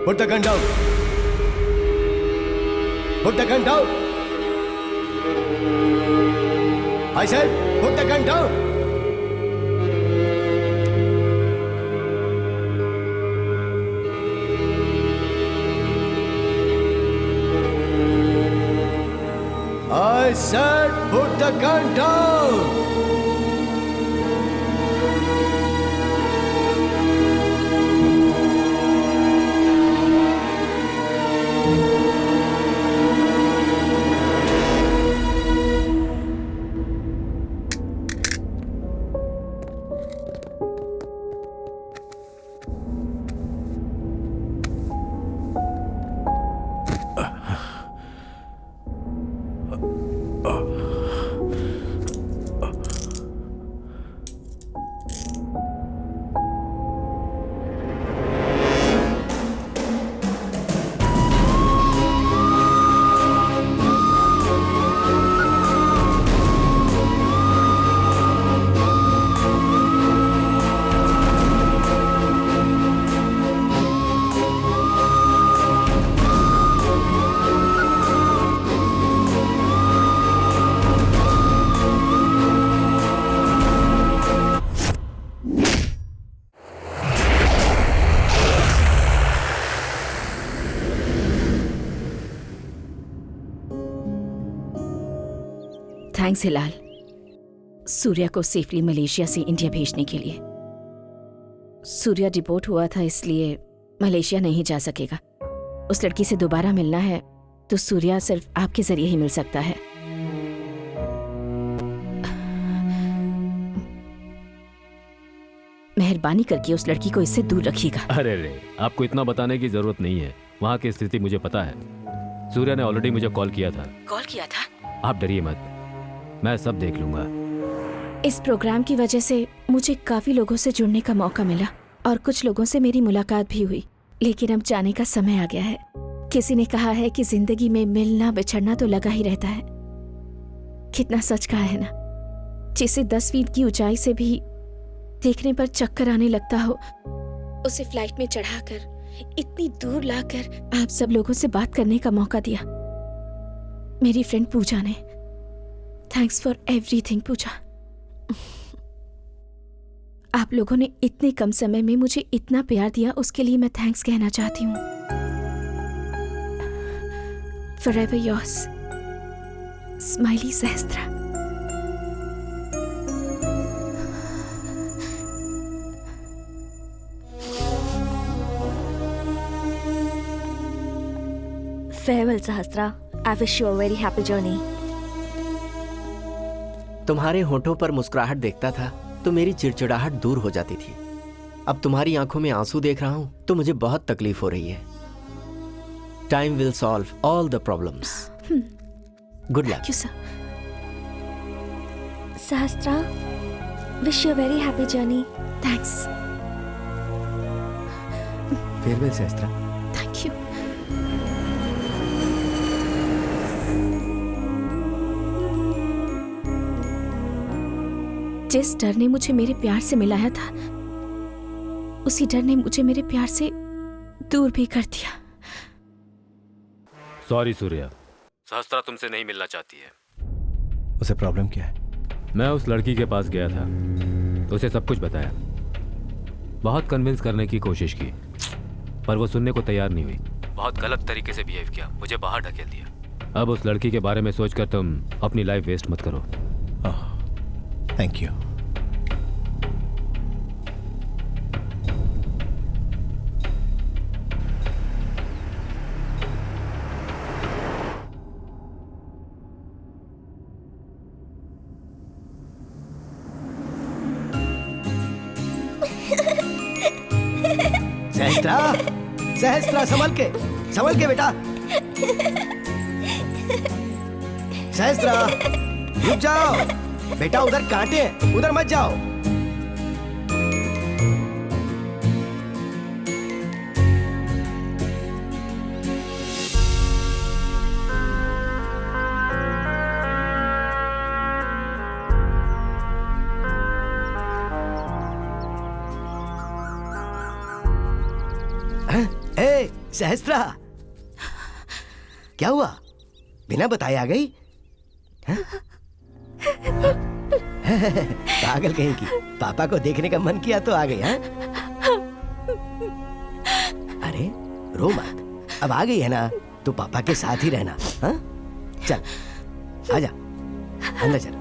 A: Put the gun down. Put the gun down. I said, put the gun down. I said, put the gun down.
B: Thanks Hilal, Surya को सेफली मलेशिया से इंडिया भेजने के लिए। सूर्या डिपोर्ट हुआ था इसलिए मलेशिया नहीं जा सकेगा। उस लड़की से दोबारा मिलना है तो सूर्या सिर्फ आपके जरिए ही मिल सकता है। मेहरबानी करके उस लड़की को इससे दूर रखिएगा।
H: अरे रे, आपको इतना बताने की जरूरत नहीं है, वहाँ की स्थिति मुझे पता है। सूर्या ने ऑलरेडी मुझे कॉल किया था।
B: कॉल किया था?
H: आप डरिए मत, मैं सब देख लूंगा।
B: इस प्रोग्राम की वजह से मुझे काफी लोगों से जुड़ने का मौका मिला और कुछ लोगों से मेरी मुलाकात भी हुई, लेकिन अब जाने का समय आ गया है। किसी ने कहा है कि जिंदगी में मिलना बिछड़ना तो लगा ही रहता है। कितना सच कहा है ना। जिसे 10 फीट की ऊंचाई से भी देखने पर चक्कर आने लगता हो, उसे फ्लाइट में चढ़ाकर इतनी दूर लाकर आप सब लोगों से बात करने का मौका दिया। मेरी फ्रेंड पूजा ने। थैंक्स फॉर एवरीथिंग पूजा। आप लोगों ने इतने कम समय में मुझे इतना प्यार दिया, उसके लिए मैं थैंक्स कहना चाहती हूँ। Forever yours, Smiley सहस्त्रा।
C: Farewell, Sahastra. I wish you a very happy journey.
F: तुम्हारे होठों पर मुस्कुराहट देखता था तो मेरी चिड़चिड़ाहट दूर हो जाती थी। अब तुम्हारी आंखों में आंसू देख रहा हूं तो मुझे बहुत तकलीफ हो रही है। Time will solve all the problems. Good luck.
B: Thank you, sir.
C: Sahastra, wish you a very happy journey.
B: Thanks.
A: Farewell Sahastra.
B: Thank you. जिस डर ने मुझे मेरे प्यार से मिलाया था, उसी डर ने मुझे मेरे प्यार से दूर भी कर दिया।
H: सॉरी सूर्या, सहस्त्रा तुमसे नहीं मिलना चाहती है।
D: उसे प्रॉब्लम क्या है?
H: मैं उस लड़की के पास गया था, उसे सब कुछ बताया, बहुत कन्विंस करने की कोशिश की, पर वो सुनने को तैयार नहीं हुई। बहुत गलत तरीके से बिहेव किया, मुझे बाहर ढकेल दिया। अब उस लड़की के बारे में सोचकर तुम अपनी लाइफ वेस्ट मत करो।
D: Thank you.
A: सहस्त्रा, सहस्त्रा संभल के बेटा। सहस्त्रा रुक जाओ बेटा, उधर कांटे हैं, उधर मत जाओ। ए सहस्त्रा, क्या हुआ? बिना बताए आ गई? पागल कहीं की, पापा को देखने का मन किया तो आ गई। हाँ? अरे रो मत, अब आ गई है ना तो पापा के साथ ही रहना। हाँ? चल आजा, अंदर चल।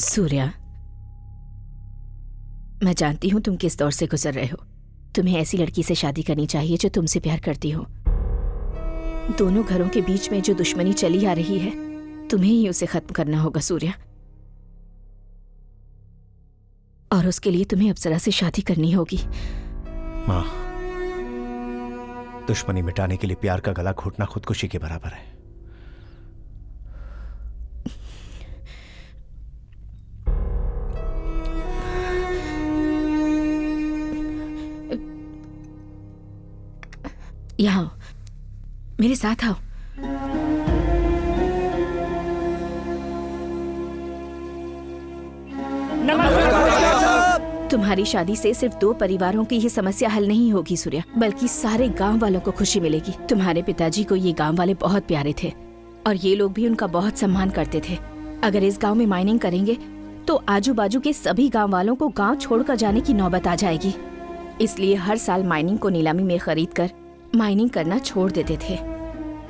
B: सूर्या, मैं जानती हूँ तुम किस दौर से गुजर रहे हो। तुम्हें ऐसी लड़की से शादी करनी चाहिए जो तुमसे प्यार करती हो। दोनों घरों के बीच में जो दुश्मनी चली आ रही है, तुम्हें ही उसे खत्म करना होगा सूर्या। और उसके लिए तुम्हें अप्सरा से शादी करनी होगी।
D: माँ, दुश्मनी मिटाने के लिए प्यार का गला घोटना खुदकुशी के बराबर है।
B: यहाँ आओ, मेरे साथ आओ। तुम्हारी शादी से सिर्फ 2 परिवारों की ही समस्या हल नहीं होगी सूर्या, बल्कि सारे गांव वालों को खुशी मिलेगी। तुम्हारे पिताजी को ये गांव वाले बहुत प्यारे थे और ये लोग भी उनका बहुत सम्मान करते थे। अगर इस गांव में माइनिंग करेंगे तो आजू बाजू के सभी गांव वालों को गांव छोड़कर जाने की नौबत आ जाएगी। इसलिए हर साल माइनिंग को नीलामी में खरीद कर माइनिंग करना छोड़ देते थे।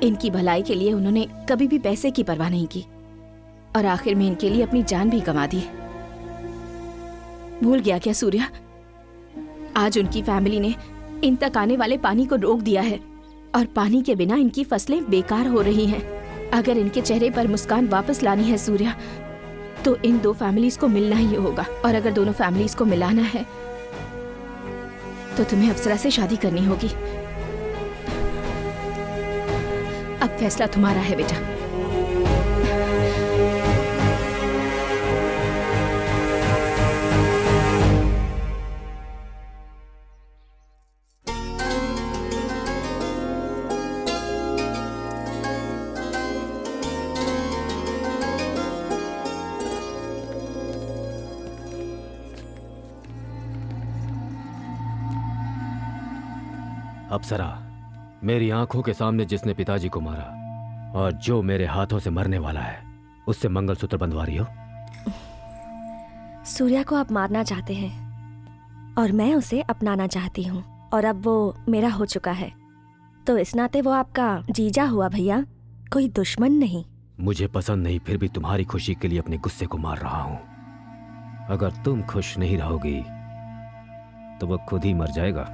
B: इनकी भलाई के लिए उन्होंने कभी भी पैसे की परवाह नहीं की और आखिर में इनके लिए अपनी जान भी गंवा दी। भूल गया क्या सूर्या? आज उनकी फैमिली ने इन तक आने वाले पानी को रोक दिया है और पानी के बिना इनकी फसलें बेकार हो रही हैं। अगर इनके चेहरे पर मुस्कान वापस लानी है सूर्या, तो इन 2 फैमिलीज को मिलना ही होगा। और अगर दोनों फैमिलीज को मिलाना है तो तुम्हें अप्सरा से शादी करनी होगी। अब फैसला तुम्हारा है बेटा।
H: अप्सरा, मेरी आंखों के सामने जिसने पिताजी को मारा और जो मेरे हाथों से मरने वाला है, उससे मंगलसूत्र बंधवा रही हो।
C: सूर्या को आप मारना चाहते हैं और मैं उसे अपनाना चाहती हूँ, और अब वो मेरा हो चुका है, तो इस नाते वो आपका जीजा हुआ भैया, कोई दुश्मन नहीं।
H: मुझे पसंद नहीं, फिर भी तुम्हारी खुशी के लिए अपने गुस्से को मार रहा हूं। अगर तुम खुश नहीं रहोगी तो वो खुद ही मर जाएगा।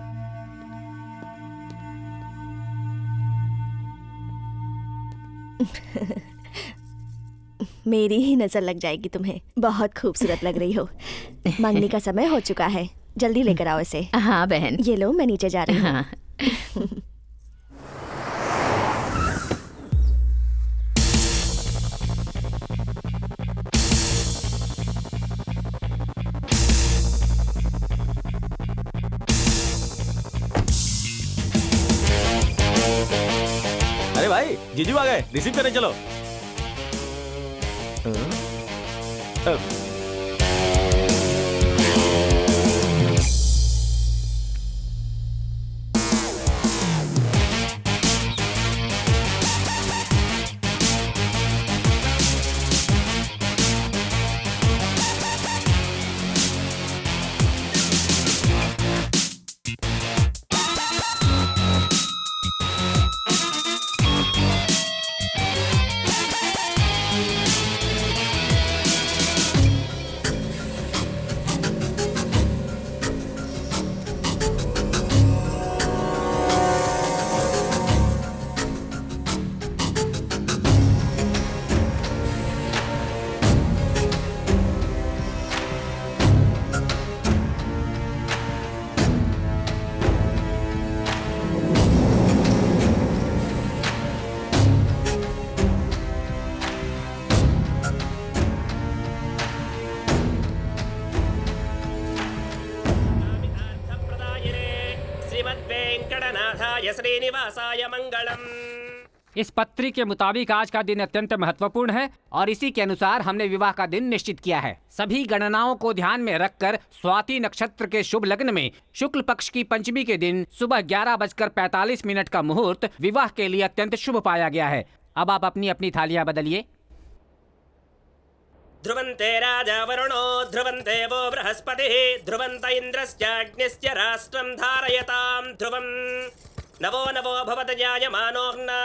C: मेरी ही नजर लग जाएगी तुम्हें। बहुत खूबसूरत लग रही हो। मंगनी का समय हो चुका है, जल्दी लेकर आओ इसे।
B: हाँ बहन।
C: ये लो, मैं नीचे जा रही हूँ।
B: हाँ।
G: अरे भाई, जीजू आ गए, रिसीव करने चलो।
K: श्रीनिवासाय मंगलम।
L: इस पत्री के मुताबिक आज का दिन अत्यंत महत्वपूर्ण है और इसी के अनुसार हमने विवाह का दिन निश्चित किया है। सभी गणनाओं को ध्यान में रखकर स्वाति नक्षत्र के शुभ लग्न में शुक्ल पक्ष की पंचमी के दिन सुबह 11:45 का मुहूर्त विवाह के लिए अत्यंत शुभ पाया गया है। अब आप अपनी अपनी थालियां बदलिए।
K: ध्रुवन्ते राजा वरुणो ध्रुवन्ते वो बृहस्पतिः ध्रुवन्त इन्द्रश्चाग्निश्च राष्ट्रं धारयतां ध्रुवम् नवो नवो भवत जायमानोऽग्ना।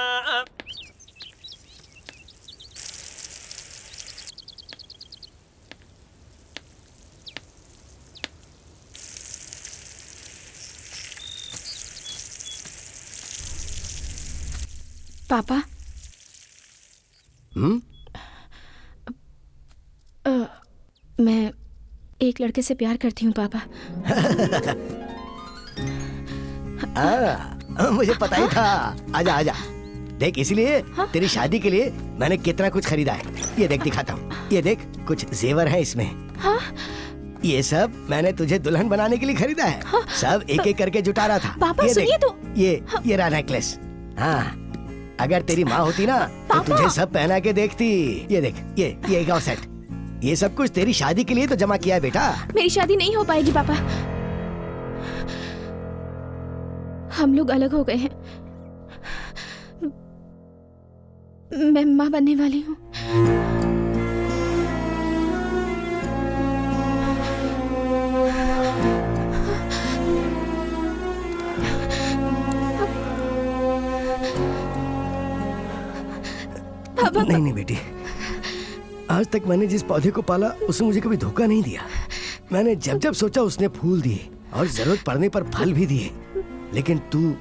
B: पापा मैं एक लड़के से प्यार करती हूँ पापा।
A: मुझे पता ही था। आजा आजा, देख इसीलिए तेरी शादी के लिए मैंने कितना कुछ खरीदा है। ये देख दिखाता हूँ, ये देख कुछ जेवर है इसमें।
B: हाँ?
A: ये सब मैंने तुझे दुल्हन बनाने के लिए खरीदा है।
B: हाँ?
A: सब एक एक करके जुटा रहा था।
B: पापा सुनिए तो।
A: ये रहा नेकलेस। हाँ, अगर तेरी माँ होती ना तो तुझे सब पहना के देखती। ये देख, ये एक और सेट। ये सब कुछ तेरी शादी के लिए तो जमा किया है बेटा।
B: मेरी शादी नहीं हो पाएगी पापा। हम लोग अलग हो गए हैं। मैं माँ बनने वाली हूँ।
A: नहीं नहीं बेटी, आज तक मैंने जिस पौधे को पाला उसने मुझे कभी धोखा नहीं दिया। मैंने जब जब सोचा उसने फूल दिए और जरूरत पड़ने पर फल भी दिए। लेकिन तू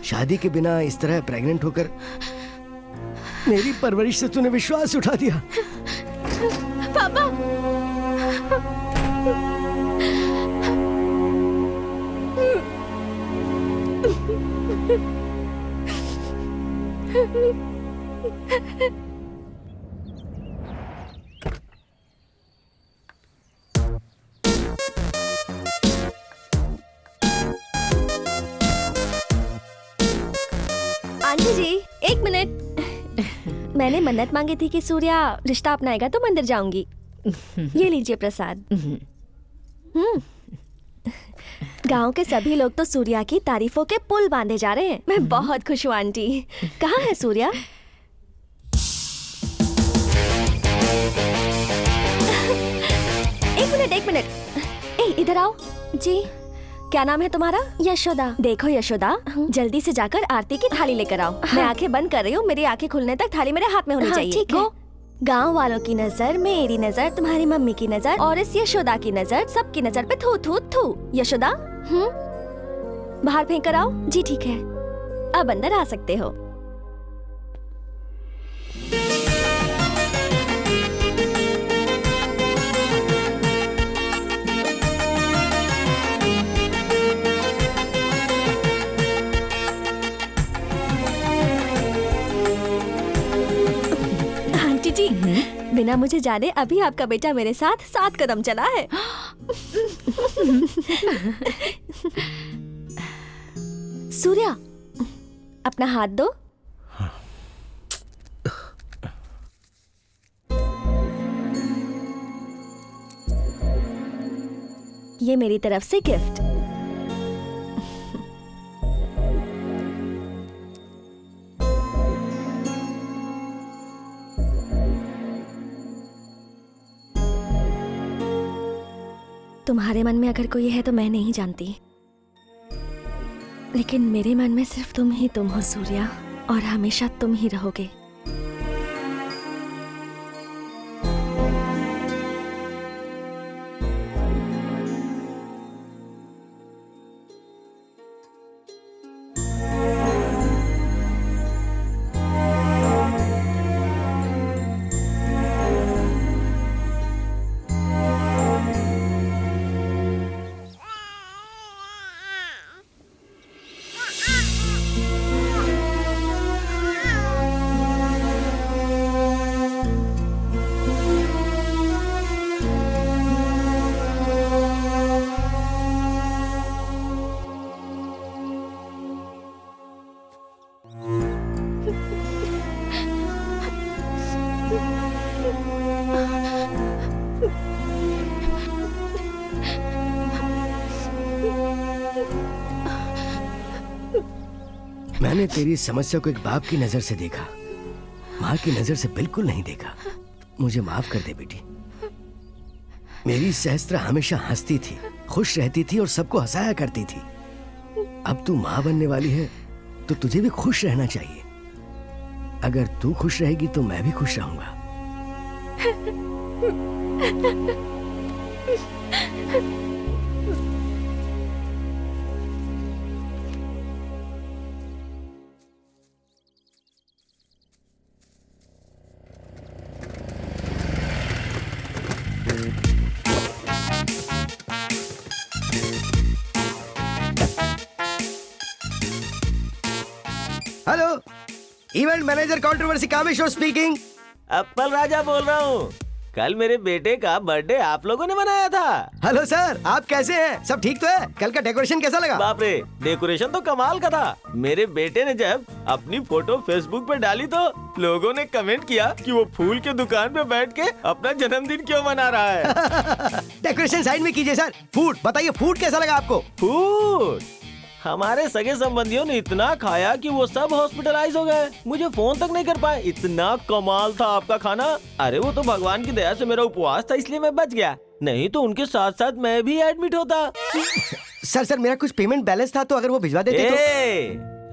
A: शादी के बिना इस तरह प्रेग्नेंट होकर मेरी परवरिश से तूने विश्वास उठा दिया।
B: पापा
C: आंटी जी, एक मिनट। मैंने मन्नत मांगी थी कि सूर्या रिश्ता अपनाएगा तो मंदिर जाऊंगी। ये लीजिए प्रसाद। गांव के सभी लोग तो सूर्या की तारीफों के पुल बांधे जा रहे हैं। मैं बहुत खुश हूँ आंटी। कहाँ है सूर्या? एक मिनट। इधर आओ। जी, क्या नाम है तुम्हारा? यशोदा। देखो यशोदा, जल्दी से जाकर आरती की थाली लेकर आओ। मैं आंखें बंद कर रही हूँ, मेरी आंखें खुलने तक थाली मेरे हाथ में होनी चाहिए। ठीक है। गाँव वालों की नजर, मेरी नजर, तुम्हारी मम्मी की नजर और इस यशोदा की नजर, सबकी नजर पे थू थू थू। यशोदा, बाहर फेंक कर आओ। जी ठीक है, अब अंदर आ सकते हो। बिना मुझे जाने अभी आपका बेटा मेरे साथ 7 कदम चला है। सूर्या, अपना हाथ दो। ये मेरी तरफ से गिफ्ट। तुम्हारे मन में अगर कोई है तो मैं नहीं जानती, लेकिन मेरे मन में सिर्फ तुम हो सूर्या, और हमेशा तुम ही रहोगे।
A: मैंने तेरी समस्या को एक बाप की नजर से देखा, माँ की नजर से बिल्कुल नहीं देखा। मुझे माफ कर दे बेटी। मेरी सहस्त्र हमेशा हंसती थी, खुश रहती थी और सबको हंसाया करती थी। अब तू माँ बनने वाली है तो तुझे भी खुश रहना चाहिए। अगर तू खुश रहेगी तो मैं भी खुश रहूंगा। Hello, event manager controversy Kameshwar speaking.
G: Appal Raja बोल रहा हूँ। कल मेरे बेटे का बर्थडे आप लोगों ने मनाया था।
A: हेलो सर, आप कैसे हैं? सब ठीक तो है? कल का डेकोरेशन कैसा लगा?
G: बाप रे, डेकोरेशन तो कमाल का था। मेरे बेटे ने जब अपनी फोटो फेसबुक पे डाली तो लोगों ने कमेंट किया कि वो फूल के दुकान पे बैठ के अपना जन्मदिन क्यों मना रहा है।
A: डेकोरेशन साइड में कीजिए सर। फूड बताइए, फूड कैसा लगा आपको?
G: फूड हमारे सगे संबंधियों ने इतना खाया कि वो सब हॉस्पिटलाइज हो गए, मुझे फोन तक नहीं कर पाए। इतना कमाल था आपका खाना। अरे वो तो भगवान की दया से मेरा उपवास था इसलिए मैं बच गया, नहीं तो उनके साथ साथ मैं भी एडमिट होता।
A: सर मेरा कुछ पेमेंट बैलेंस था, तो अगर वो भिजवा देते
G: तो।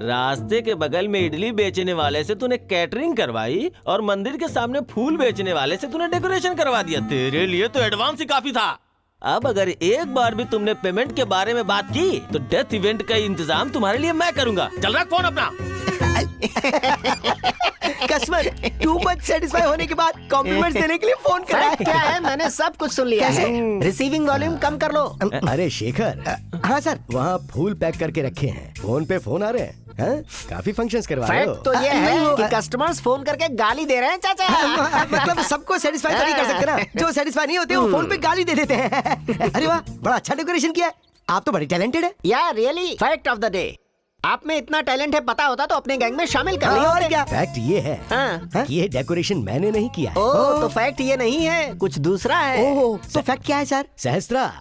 G: रास्ते के बगल में इडली बेचने वाले से तूने कैटरिंग करवाई और मंदिर के सामने फूल बेचने वाले से तूने डेकोरेशन करवा दिया। तेरे लिए तो एडवांस ही काफी था। अब अगर एक बार भी तुमने पेमेंट के बारे में बात की तो डेथ इवेंट का इंतजाम तुम्हारे लिए मैं करूंगा। चल रहा कौन अपना?
A: कस्टमर टू मच सेटिस्फाई होने के बाद कॉम्प्लीमेंट्स देने के लिए फोन करा है।
E: क्या है, मैंने सब कुछ सुन लिया है। रिसीविंग वॉल्यूम कम कर लो।
A: अरे शेखर, हाँ सर, वहाँ फूल पैक करके रखे हैं, फोन पे फोन आ रहे हैं। काफी फंक्शंस करवा रहे हो।
E: फैक्ट तो ये है कि कस्टमर्स फोन करके गाली दे रहे हैं चाचा।
A: मतलब सबको सेटिस्फाई तो नहीं कर सकते ना, जो सेटिस्फाई नहीं होते वो फोन पे गाली दे देते हैं। अरे वाह, बड़ा अच्छा डेकोरेशन किया है, आप तो बड़ी टैलेंटेड है।
E: यार really, fact of the day, आप में इतना टैलेंट है, पता होता तो अपने गैंग में शामिल कर लिया।
A: और क्या? फैक्ट ये है कि ये डेकोरेशन मैंने नहीं किया है।
E: ओह, तो फैक्ट ये नहीं है, कुछ दूसरा है।
A: ओह, तो फैक्ट क्या है सर? सहस्त्रा,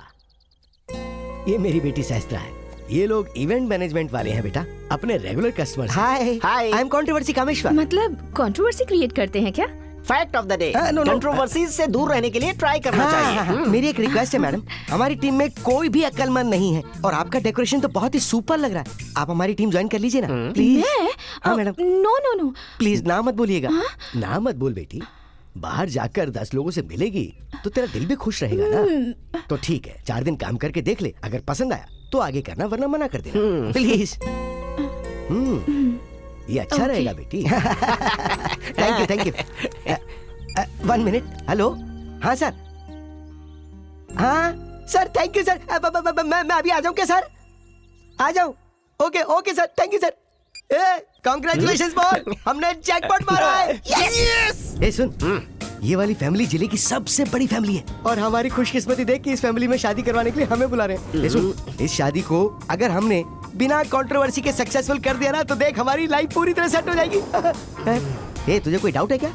A: ये मेरी बेटी सहस्त्रा है। ये लोग इवेंट मैनेजमेंट वाले हैं बेटा, अपने regular customer.
E: Hi hi,
A: I am controversy Kameshwar.
B: मतलब कंट्रोवर्सी क्रिएट करते हैं क्या?
E: Fact of the day, controversies से दूर रहने के लिए ट्राई करना चाहिए।
A: मेरी एक रिक्वेस्ट है मैडम, हमारी टीम में कोई भी अक्लमंद नहीं है और आपका डेकोरेशन तो बहुत ही सुपर लग रहा है। आप हमारी टीम ज्वाइन कर लीजिए ना प्लीज। हाँ madam.
B: No no no
A: please, ना मत बोलिएगा। ना मत बोल बेटी, बाहर जाकर 10 लोगों से मिलेगी तो तेरा दिल भी खुश रहेगा ना। तो ठीक है, 4 दिन काम करके देख ले, अगर पसंद आया तो आगे करना, वरना मना कर देना प्लीज। ये अच्छा रहेगा बेटी। Thank you. 1 मिनट। हेलो, हाँ सर। हाँ सर, थैंक यू सर। मैं अभी आ जाऊँ क्या सर? आ जाऊँ? Okay sir, thank you sir. Congratulations boy, हमने जैकपॉट मारा है। यस। सुन, ये वाली फैमिली जिले की सबसे बड़ी फैमिली है और हमारी खुशकिस्मती देख के इस फैमिली में शादी करवाने के लिए हमें बुला रहे हैं। सुन, इस शादी को अगर हमने बिना कंट्रोवर्सी के सक्सेसफुल कर दिया ना, तो देख हमारी लाइफ पूरी तरह सेट हो जाएगी। तुझे कोई डाउट है क्या?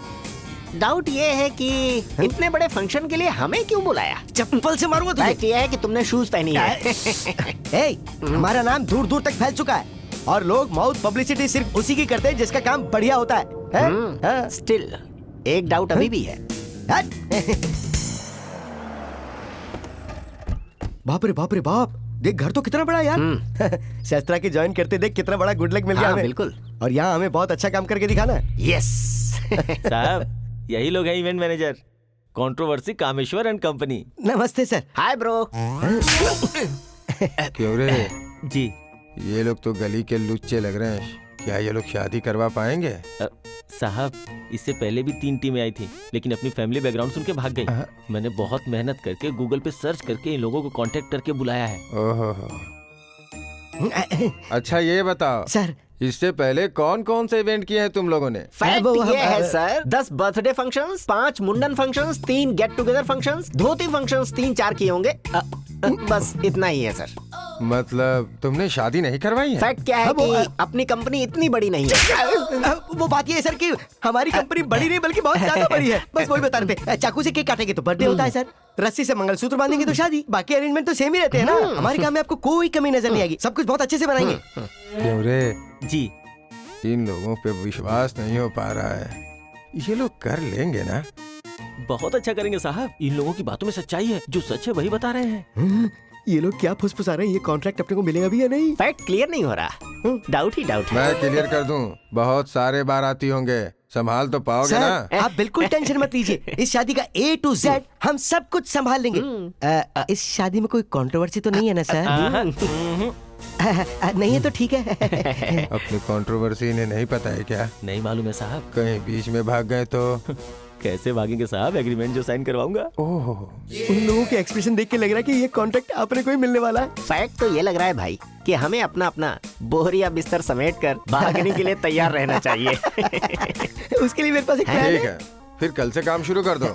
E: डाउट ये है कि इतने बड़े फंक्शन के लिए हमें क्यों बुलाया?
A: चप्पल से मारूंगा तुझे।
E: फैक्ट ये है कि तुमने शूज पहनी है।
A: हमारा नाम दूर दूर तक फैल चुका है और लोग माउथ पब्लिसिटी सिर्फ उसी की करते हैं जिसका काम बढ़िया होता है।
E: स्टिल एक डाउट अभी भी है।
A: बाप रे बाप, देख घर तो कितना बड़ा यार। सहस्त्रा के ज्वाइन करते देख कितना बड़ा गुड लक मिल गया हमें।
E: बिल्कुल।
A: और यहाँ हमें बहुत अच्छा काम करके दिखाना है।
E: यस।
G: साहब यही लोग हैं event manager, controversy Kameshwar and company.
A: नमस्ते सर।
E: Hi bro.
J: क्यों रे
G: जी,
J: ये लोग तो गली के लुच्चे लग रहे हैं, क्या ये लोग शादी करवा पाएंगे?
G: साहब इससे पहले भी 3 टीमें आई थी, लेकिन अपनी फैमिली बैकग्राउंड सुन के भाग गई। मैंने बहुत मेहनत करके गूगल पे सर्च करके इन लोगों को कांटेक्ट करके बुलाया है।
J: ओहो। अच्छा ये बताओ
A: सर,
J: इससे पहले कौन कौन से इवेंट किए हैं तुम लोगों ने?
E: फैक्ट ये है सर, 10 बर्थडे फंक्शंस, 5 मुंडन फंक्शंस, 3 गेट टुगेदर फंक्शंस, धोती फंक्शंस 3-4 किए होंगे। बस इतना ही है सर।
J: मतलब तुमने शादी नहीं करवाई है?
E: फैक्ट क्या है कि अपनी कंपनी इतनी बड़ी नहीं है।
A: वो बात ये है सर कि हमारी कंपनी बड़ी नहीं बल्कि बहुत ज्यादा बड़ी है। बस वही बता रहे थे। चाकू से केक काटेंगे तो बर्थडे होता है सर, रस्सी से मंगलसूत्र बांधेंगे तो शादी, बाकी अरेंजमेंट तो सेम ही रहते हैं ना। हमारे काम में आपको कोई कमी नजर नहीं आएगी, सब कुछ बहुत अच्छे से बनाएंगे।
J: क्यों रे?
G: जी,
J: इन लोगों पे विश्वास नहीं हो पा रहा है, ये लोग कर लेंगे ना?
G: बहुत अच्छा करेंगे साहब, इन लोगों की बातों में सच्चाई है, जो सच है वही बता रहे हैं।
A: ये लोग क्या फुसफुसा रहे हैं? ये कॉन्ट्रैक्ट अपने को मिलेगा भी या नहीं?
E: फैक्ट क्लियर नहीं हो रहा, डाउट ही डाउट है।
J: मैं क्लियर कर दूं, बहुत सारे बाराती होंगे, संभाल तो पाओगे
A: सर,
J: ना?
A: आप बिल्कुल टेंशन मत लीजिए, इस शादी का A to Z हम सब कुछ संभाल लेंगे। इस शादी में कोई कंट्रोवर्सी तो नहीं है ना सर? नहीं है तो ठीक है।
J: अपनी कंट्रोवर्सी इन्हें नहीं पता है क्या?
G: नहीं मालूम है साहब।
J: कहीं बीच में भाग गए तो?
G: कैसे भागेंगे साहब, एग्रीमेंट जो साइन करवाऊंगा।
A: उन लोगों के एक्सप्रेशन देख के लग रहा है कि ये कॉन्ट्रैक्ट अपने को ही मिलने वाला है।
E: फैक्ट तो ये लग रहा है भाई कि हमें अपना अपना बोरिया बिस्तर समेटकर भागने के लिए तैयार रहना चाहिए।
A: उसके लिए मेरे पास एक प्लान
J: ठीक है, फिर कल से काम शुरू कर दो।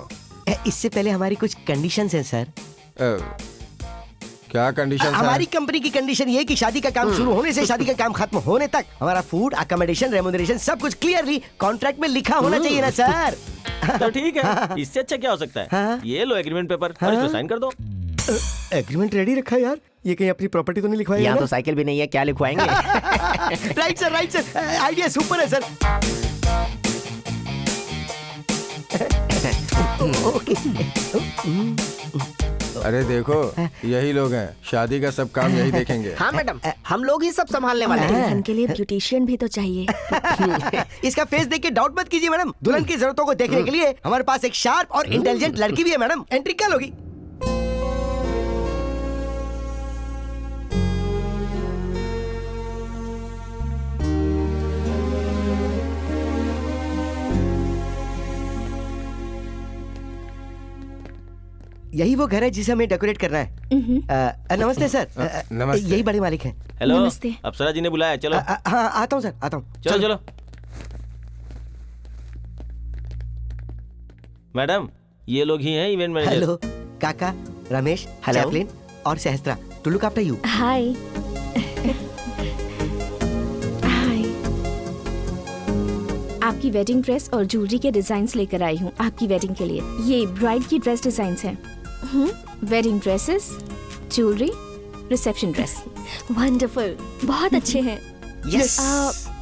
A: इससे पहले हमारी कुछ कंडीशंस हैं सर।
J: क्या कंडीशन?
A: हमारी कंपनी की कंडीशन ये है कि शादी का काम शुरू होने से शादी का काम खत्म होने तक हमारा फूड, अकोमोडेशन, रेम्यूनरेशन सब कुछ क्लियरली कॉन्ट्रैक्ट में लिखा होना चाहिए ना सर।
G: तो ठीक है, इससे अच्छा क्या हो सकता है?
A: हाँ।
G: ये लो एग्रीमेंट पेपर और इसको साइन कर दो।
A: एग्रीमेंट रेडी रखा है यार, ये कहीं अपनी प्रॉपर्टी तो नहीं लिखवाएगा?
E: यहाँ तो साइकिल भी नहीं है, क्या लिखवाएंगे?
A: Right sir, right sir, idea super है सर।
J: अरे देखो, यही लोग हैं, शादी का सब काम यही देखेंगे।
E: हाँ मैडम, हम लोग ही सब संभालने वाले हैं।
C: दुल्हन के लिए ब्यूटिशियन भी तो चाहिए।
A: इसका फेस देख के डाउट मत कीजिए मैडम, दुल्हन की जरूरतों को देखने के लिए हमारे पास एक शार्प और इंटेलिजेंट लड़की भी है मैडम। एंट्री कल होगी। यही वो घर है जिसे हमें डेकोरेट करना है। नमस्ते सर।
J: नमस्ते।
A: यही बड़े मालिक हैं।
G: हेलो,
B: नमस्ते।
G: अप्सरा जी ने बुलाया, चलो।
A: हाँ आता हूँ सर, आता हूँ।
G: चलो चलो। मैडम, ये लोग ही हैं इवेंट मैनेजर।
A: हेलो काका, रमेश,
E: हेलो।
A: चैपलिन और सहस्त्रा, टू लुक आफ्टर यू।
C: हाय।
B: हाय। आपकी वेडिंग ड्रेस और ज्वेलरी के डिजाइन्स लेकर आई हूँ आपकी वेडिंग के लिए। ये ब्राइड की ड्रेस डिजाइन्स हैं। Wedding dresses, jewellery, reception dress.
C: Wonderful, बहुत अच्छे हैं।
A: यस।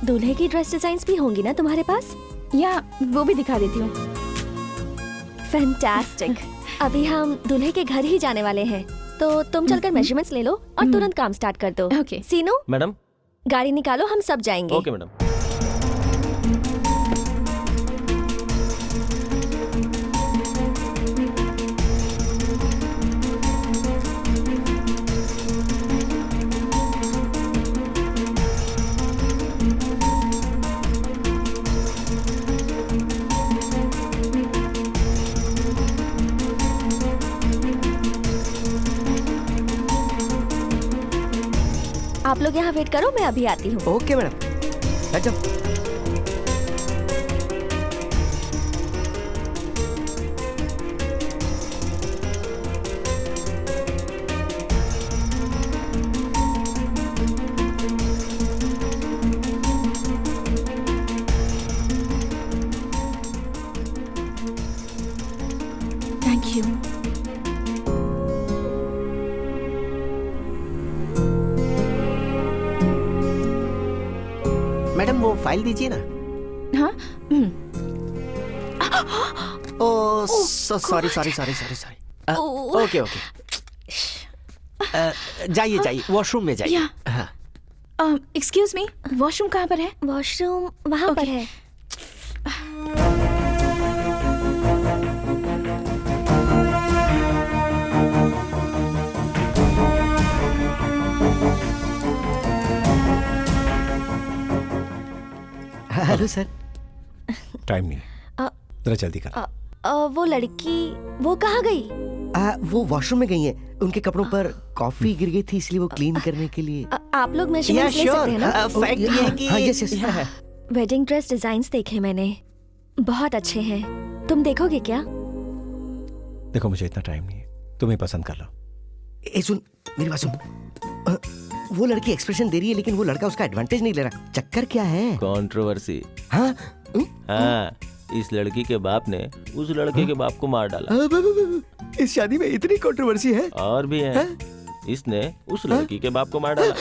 C: दूल्हे की ड्रेस डिजाइन्स भी होंगी ना तुम्हारे पास?
B: या वो भी दिखा देती हूँ।
C: फैंटास्टिक। अभी हम दूल्हे के घर ही जाने वाले हैं, तो तुम चलकर मेजरमेंट्स ले लो और तुरंत काम स्टार्ट कर दो।
B: ओके।
C: सीनू,
G: मैडम।
C: गाड़ी निकालो, हम सब जाएंगे।
G: Okay madam.
C: आप लोग यहाँ वेट करो, मैं अभी आती हूँ।
A: ओके मैडम, बैठ जाओ।
B: Thank you.
E: मैडम वो फाइल दीजिए ना।
B: हाँ।
E: Oh sorry sorry sorry sorry sorry. Okay okay, जाइए जाइए, वॉशरूम में जाइए।
B: हाँ। एक्सक्यूज मी, वॉशरूम कहाँ पर है?
C: वॉशरूम वहाँ पर है।
A: Hello sir.
D: टाइम नहीं, जरा जल्दी कर।
C: वो लड़की वो कहाँ गई?
A: वो वॉशरूम में गई है, उनके कपड़ों पर कॉफी गिर गई थी इसलिए वो क्लीन करने के लिए।
C: आप लोग मेजरमेंट्स ले सकते हैं ना?
E: फैक्ट ये है कि
A: हाँ, yes yes.
C: Wedding dress designs देखे मैंने, बहुत अच्छे हैं। तुम देखोगे क्या?
D: देखो मुझे इतना टाइम नहीं है, तुम्हें पसंद कर लो।
A: ए सुन, मेरी बात सुन। वो लड़की एक्सप्रेशन दे रही है लेकिन वो लड़का उसका एडवांटेज नहीं ले रहा। चक्कर क्या है?
G: कंट्रोवर्सी।
A: हाँ?
G: हाँ, इस लड़की के बाप ने उस लड़के के बाप को मार डाला।
A: इस शादी में इतनी कंट्रोवर्सी है?
G: और भी है। इसने उस लड़की के बाप को मार डाला।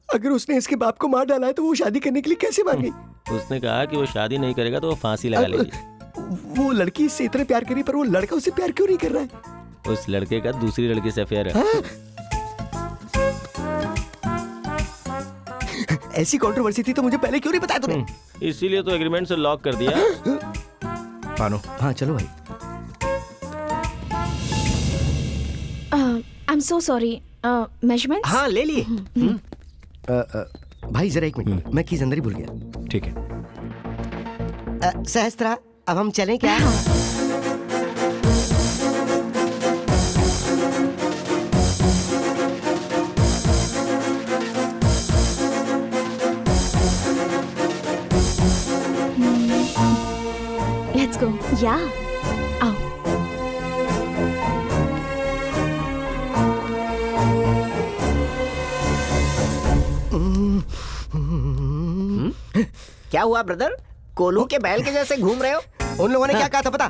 A: अगर उसने इसके बाप को मार डाला है तो वो शादी करने के लिए कैसे मान गई?
G: उसने कहा कि वो शादी नहीं करेगा तो वो फांसी लगा लेगी।
A: वो लड़की इससे इतना प्यार करी पर वो लड़का उससे प्यार क्यों नहीं कर रहा है?
G: उस लड़के का दूसरी लड़की से अफेयर है।
A: ऐसी कंट्रोवर्सी थी तो मुझे पहले क्यों नहीं बताया तूने?
G: इसीलिए तो एग्रीमेंट से लॉक कर दिया।
D: मानो।
A: हाँ चलो भाई।
B: I am so sorry. Measurements?
E: हाँ ले लिए।
A: भाई जरा एक मिनट, मैं कीज अंदर ही भूल गया।
D: ठीक है।
A: सहस्त्रा, अब हम चलें क्या?
C: या
B: आओ।
E: क्या हुआ ब्रदर? कोलू के बैल के जैसे घूम रहे हो?
A: उन लोगों ने क्या कहा था पता?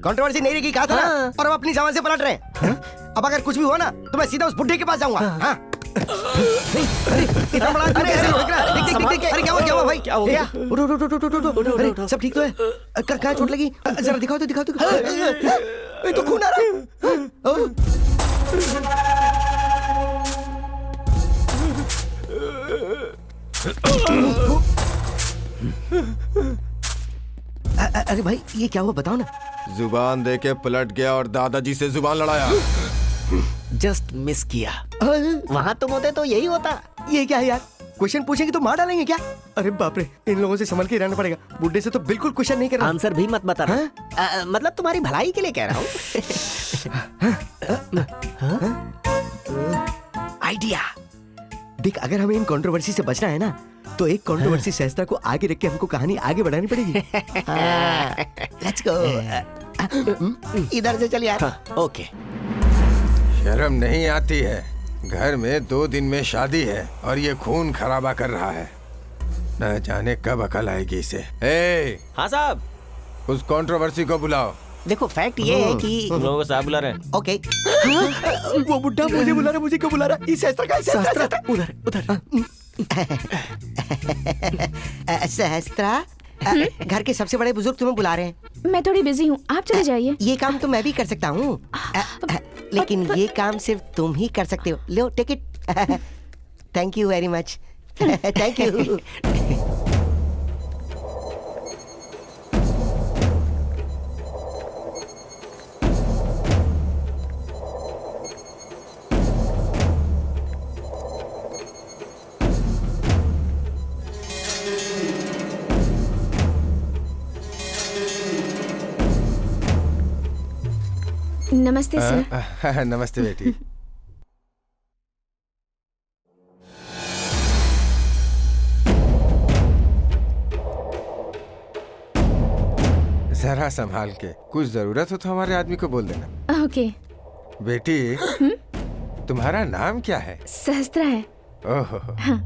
A: कंट्रोवर्सी नहीं रहेगी कहा था ना, और अब अपनी जबान से पलट रहे हैं। अब अगर कुछ भी हुआ ना तो मैं सीधा उस बुढ़े के पास जाऊंगा। हाँ। इतना बड़ा कैसे देख रहा है? देख देख देख, अरे क्या हुआ भाई? क्या हो गया? उठो उठो उठो उठो उठो, अरे सब ठीक तो है? कहाँ चोट लगी? जरा दिखाओ तो ये तो खून आ रहा है। अरे भाई ये क्या हुआ बताओ ना।
J: जुबान दे के पलट गया और दादाजी से जुबान लड़ाया।
E: जस्ट मिस किया। वहाँ तुम होते तो यही होता।
A: ये क्या है यार? क्वेश्चन पूछेंगे तो मार डालेंगे क्या? अरे बाप रे, इन लोगों से संभल के रहना पड़ेगा। बुड्ढे से तो बिल्कुल क्वेश्चन नहीं कर रहा।
E: आंसर भी मत बता। मतलब तुम्हारी भलाई के लिए कह रहा हूँ।
A: आइडिया देख, अगर हमें इन कंट्रोवर्सी से बचना है ना तो एक कंट्रोवर्सी सहस्त्रा को आगे रख के हमको कहानी आगे बढ़ानी पड़ेगी। Let's go.
E: इधर से चल यार।
A: ओके।
J: शर्म नहीं आती है? घर में 2 दिन में शादी है और ये खून खराबा कर रहा है। न जाने कब अकल आएगी इसे। ए,
G: हाँ साहब।
J: उस कंट्रोवर्सी को बुलाओ।
E: देखो फैक्ट ये है कि
G: तुम लोगों को साहब बुला रहे हैं।
E: ओके।
A: वो बुड्ढा मुझे बुला रहा, मुझे क्यों बुला रहा? इस सहस्त्रा का सहस्त्रा
E: उधर उधर। सहस्त्रा, घर के सबसे बड़े बुजुर्ग तुम्हें बुला रहे हैं।
B: मैं थोड़ी बिजी हूँ, आप चले जाइए।
E: ये काम तो मैं भी कर सकता हूँ, लेकिन ये काम सिर्फ तुम ही कर सकते हो। लो take it. Thank you very much. Thank you.
B: नमस्ते सर।
J: नमस्ते बेटी। जरा संभाल के, कुछ जरूरत हो तो हमारे आदमी को बोल देना।
B: ओके।
J: बेटी, तुम्हारा नाम क्या है?
B: सहस्त्रा है।
J: ओहो।
B: हाँ।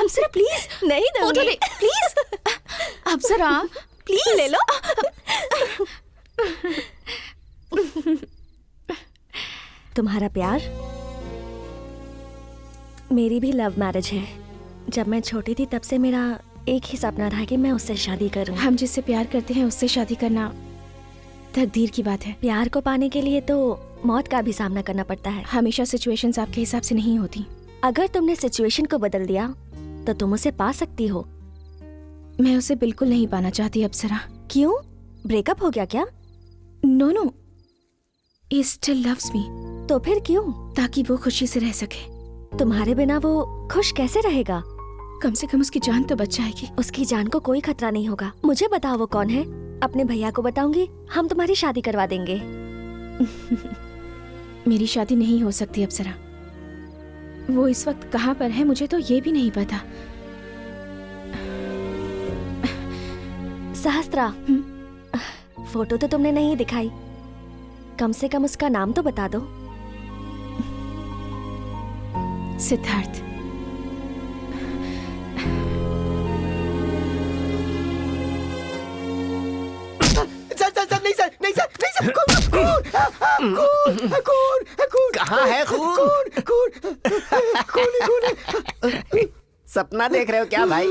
B: अप्सरा प्लीज।
C: नहीं दूंगी।
B: प्लीज अप्सरा प्लीज
C: ले लो। तुम्हारा प्यार मेरी भी लव मैरिज है। जब मैं छोटी थी तब से मेरा एक ही सपना था कि मैं उससे शादी करूं।
B: हम जिससे प्यार करते हैं उससे शादी करना तकदीर की बात है।
C: प्यार को पाने के लिए तो मौत का भी सामना करना पड़ता है।
B: हमेशा सिचुएशंस आपके हिसाब से नहीं होती।
C: अगर तुमने सिचुएशन को बदल दिया तो तुम उसे पा सकती हो।
B: मैं उसे बिल्कुल नहीं पाना चाहती अप्सरा।
C: क्यों? ब्रेकअप हो गया क्या?
B: No no, he still loves me।
C: तो फिर क्यों?
B: ताकि वो खुशी से रह सके।
C: तुम्हारे बिना वो खुश कैसे रहेगा?
B: कम से कम उसकी जान तो बच जाएगी।
C: उसकी जान को कोई खतरा नहीं होगा। मुझे बताओ वो कौन है? अपने भैया को बताऊंगी, हम तुम्हारी शादी करवा देंगे।
B: मेरी शादी नहीं हो सकती अप्सरा। वो इस वक्त कहाँ पर है मुझे तो ये भी नहीं पता।
C: सहस्त्रा, फोटो तो तुमने नहीं दिखाई, कम से कम उसका नाम तो बता दो।
B: सिद्धार्थ।
E: कहाँ है खून? सपना देख रहे हो क्या भाई?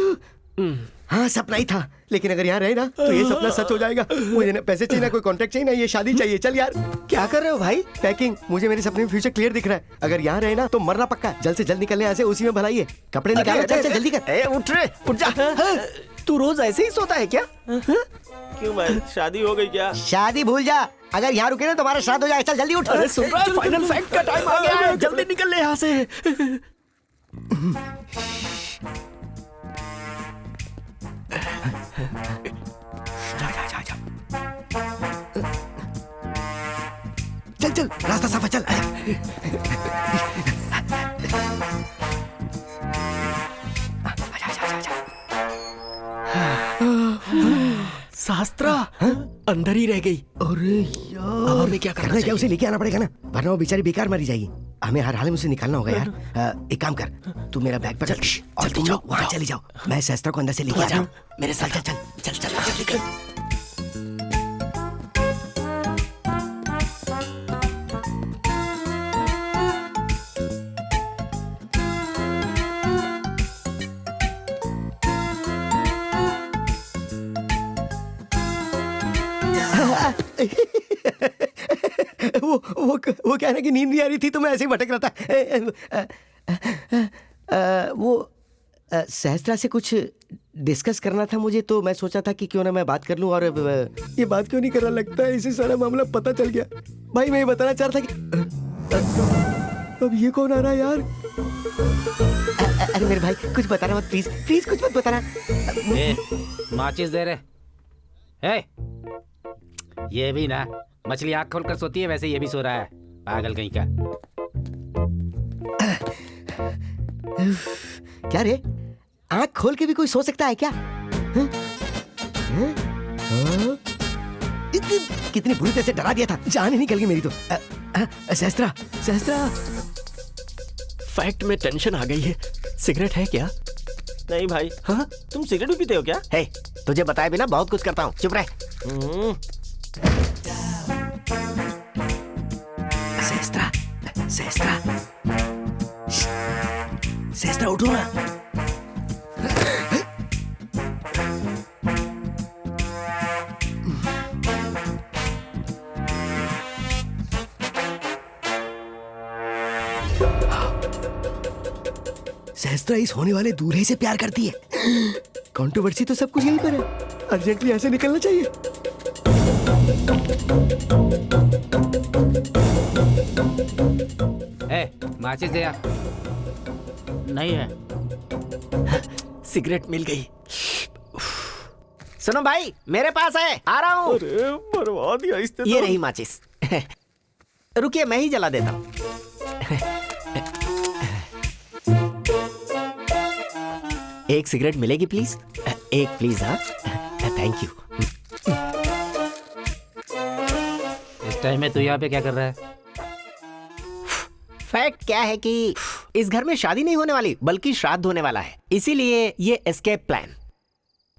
A: हाँ सपना ही था, लेकिन अगर यहाँ रहे ना तो ये सपना सच हो जाएगा। मुझे ना पैसे चाहिए, ना कोई कॉन्ट्रैक्ट चाहिए, ना ये शादी चाहिए। चल यार।
E: क्या कर रहे हो भाई?
A: पैकिंग। मुझे मेरे सपने में फ्यूचर क्लियर दिख रहा है। अगर यहाँ रहे ना तो मरना पक्का। जल्द से जल्द निकलने यहाँ से, उसी में भलाई है। कपड़े निकाल, चल चल जल्दी कर।
E: उठ रे, उठ जा। तू रोज ऐसे ही सोता है क्या?
G: क्यों भाई, शादी हो गई क्या?
A: शादी भूल जा, अगर यहाँ रुके ना तुम्हारा श्राद्ध हो जाए। चल जल्दी उठ।
E: अरे सुन रहा है, फाइनल फैक्ट का टाइम आ गया है, जल्दी निकल ले यहाँ से।
A: चल चल, रास्ता साफ है, चल।
E: शास्त्रा अंदर ही रह गई।
A: अरे यार,
E: अब हमें क्या करना चाहिए?
A: क्या उसे लेके आना पड़ेगा ना, वरना वो बेचारी बेकार मरी जाएगी। हमें हर हाल में उसे निकालना होगा यार। एक काम कर, तू मेरा बैग पकड़ और तुम लोग वहाँ चले जाओ। मैं सहस्त्रा को अंदर से लेके आ जाऊँ। मेरे साथ चल चल चल चल जल्दी कर। वो क्या है कि नींद नहीं आ रही थी तो मैं ऐसे ही भटक रहा था। वो सहस्त्रा से कुछ डिस्कस करना था मुझे, तो मैं सोचा था कि क्यों ना मैं बात कर लूं। और ये बात क्यों नहीं कर रहा, लगता है इसे सारा मामला पता चल गया। भाई मैं ये बताना चाह रहा था कि अब ये कौन आ रहा है यार? अरे मेरे भाई कुछ बताना मत, प्लीज प्लीज कुछ मत बताना।
L: माचिस दे रहे। ये भी ना, मछली आँख खोलकर सोती है, वैसे ये भी सो रहा है, पागल कहीं का।
A: क्या रे, आँख खोल के भी कोई सो सकता है क्या? कितनी बुरी तरह से डरा दिया था, जान ही निकल गई मेरी तो। सहस्त्रा, सहस्त्रा।
E: फैक्ट में टेंशन आ गई है। सिगरेट है क्या?
G: नहीं भाई।
E: हाँ,
G: तुम सिगरेट भी पीते हो क्या?
E: है, तुझे बताए बिना बहुत कुछ करता हूँ, चुप रह।
A: सहस्त्रा, सहस्त्रा, सहस्त्रा उठो ना। सहस्त्रा इस होने वाले दूल्हे से प्यार करती है। कंट्रोवर्सी तो सब कुछ यहीं पर है, अर्जेंटली ऐसे निकलना चाहिए।
L: माचिस दे यार।
E: नहीं है। सिगरेट मिल गई। सुनो भाई, मेरे पास है, आ रहा हूँ।
G: अरे बर्बाद दिया इसने।
E: ये रही माचिस। रुकिए मैं ही जला देता हूँ। एक सिगरेट मिलेगी प्लीज? एक प्लीज। हाँ थैंक यू।
L: इस टाइम में तू यहाँ पे क्या कर रहा है?
E: फैक्ट क्या है कि इस घर में शादी नहीं होने वाली बल्कि श्राद्ध होने वाला है, इसीलिए ये एस्केप प्लान।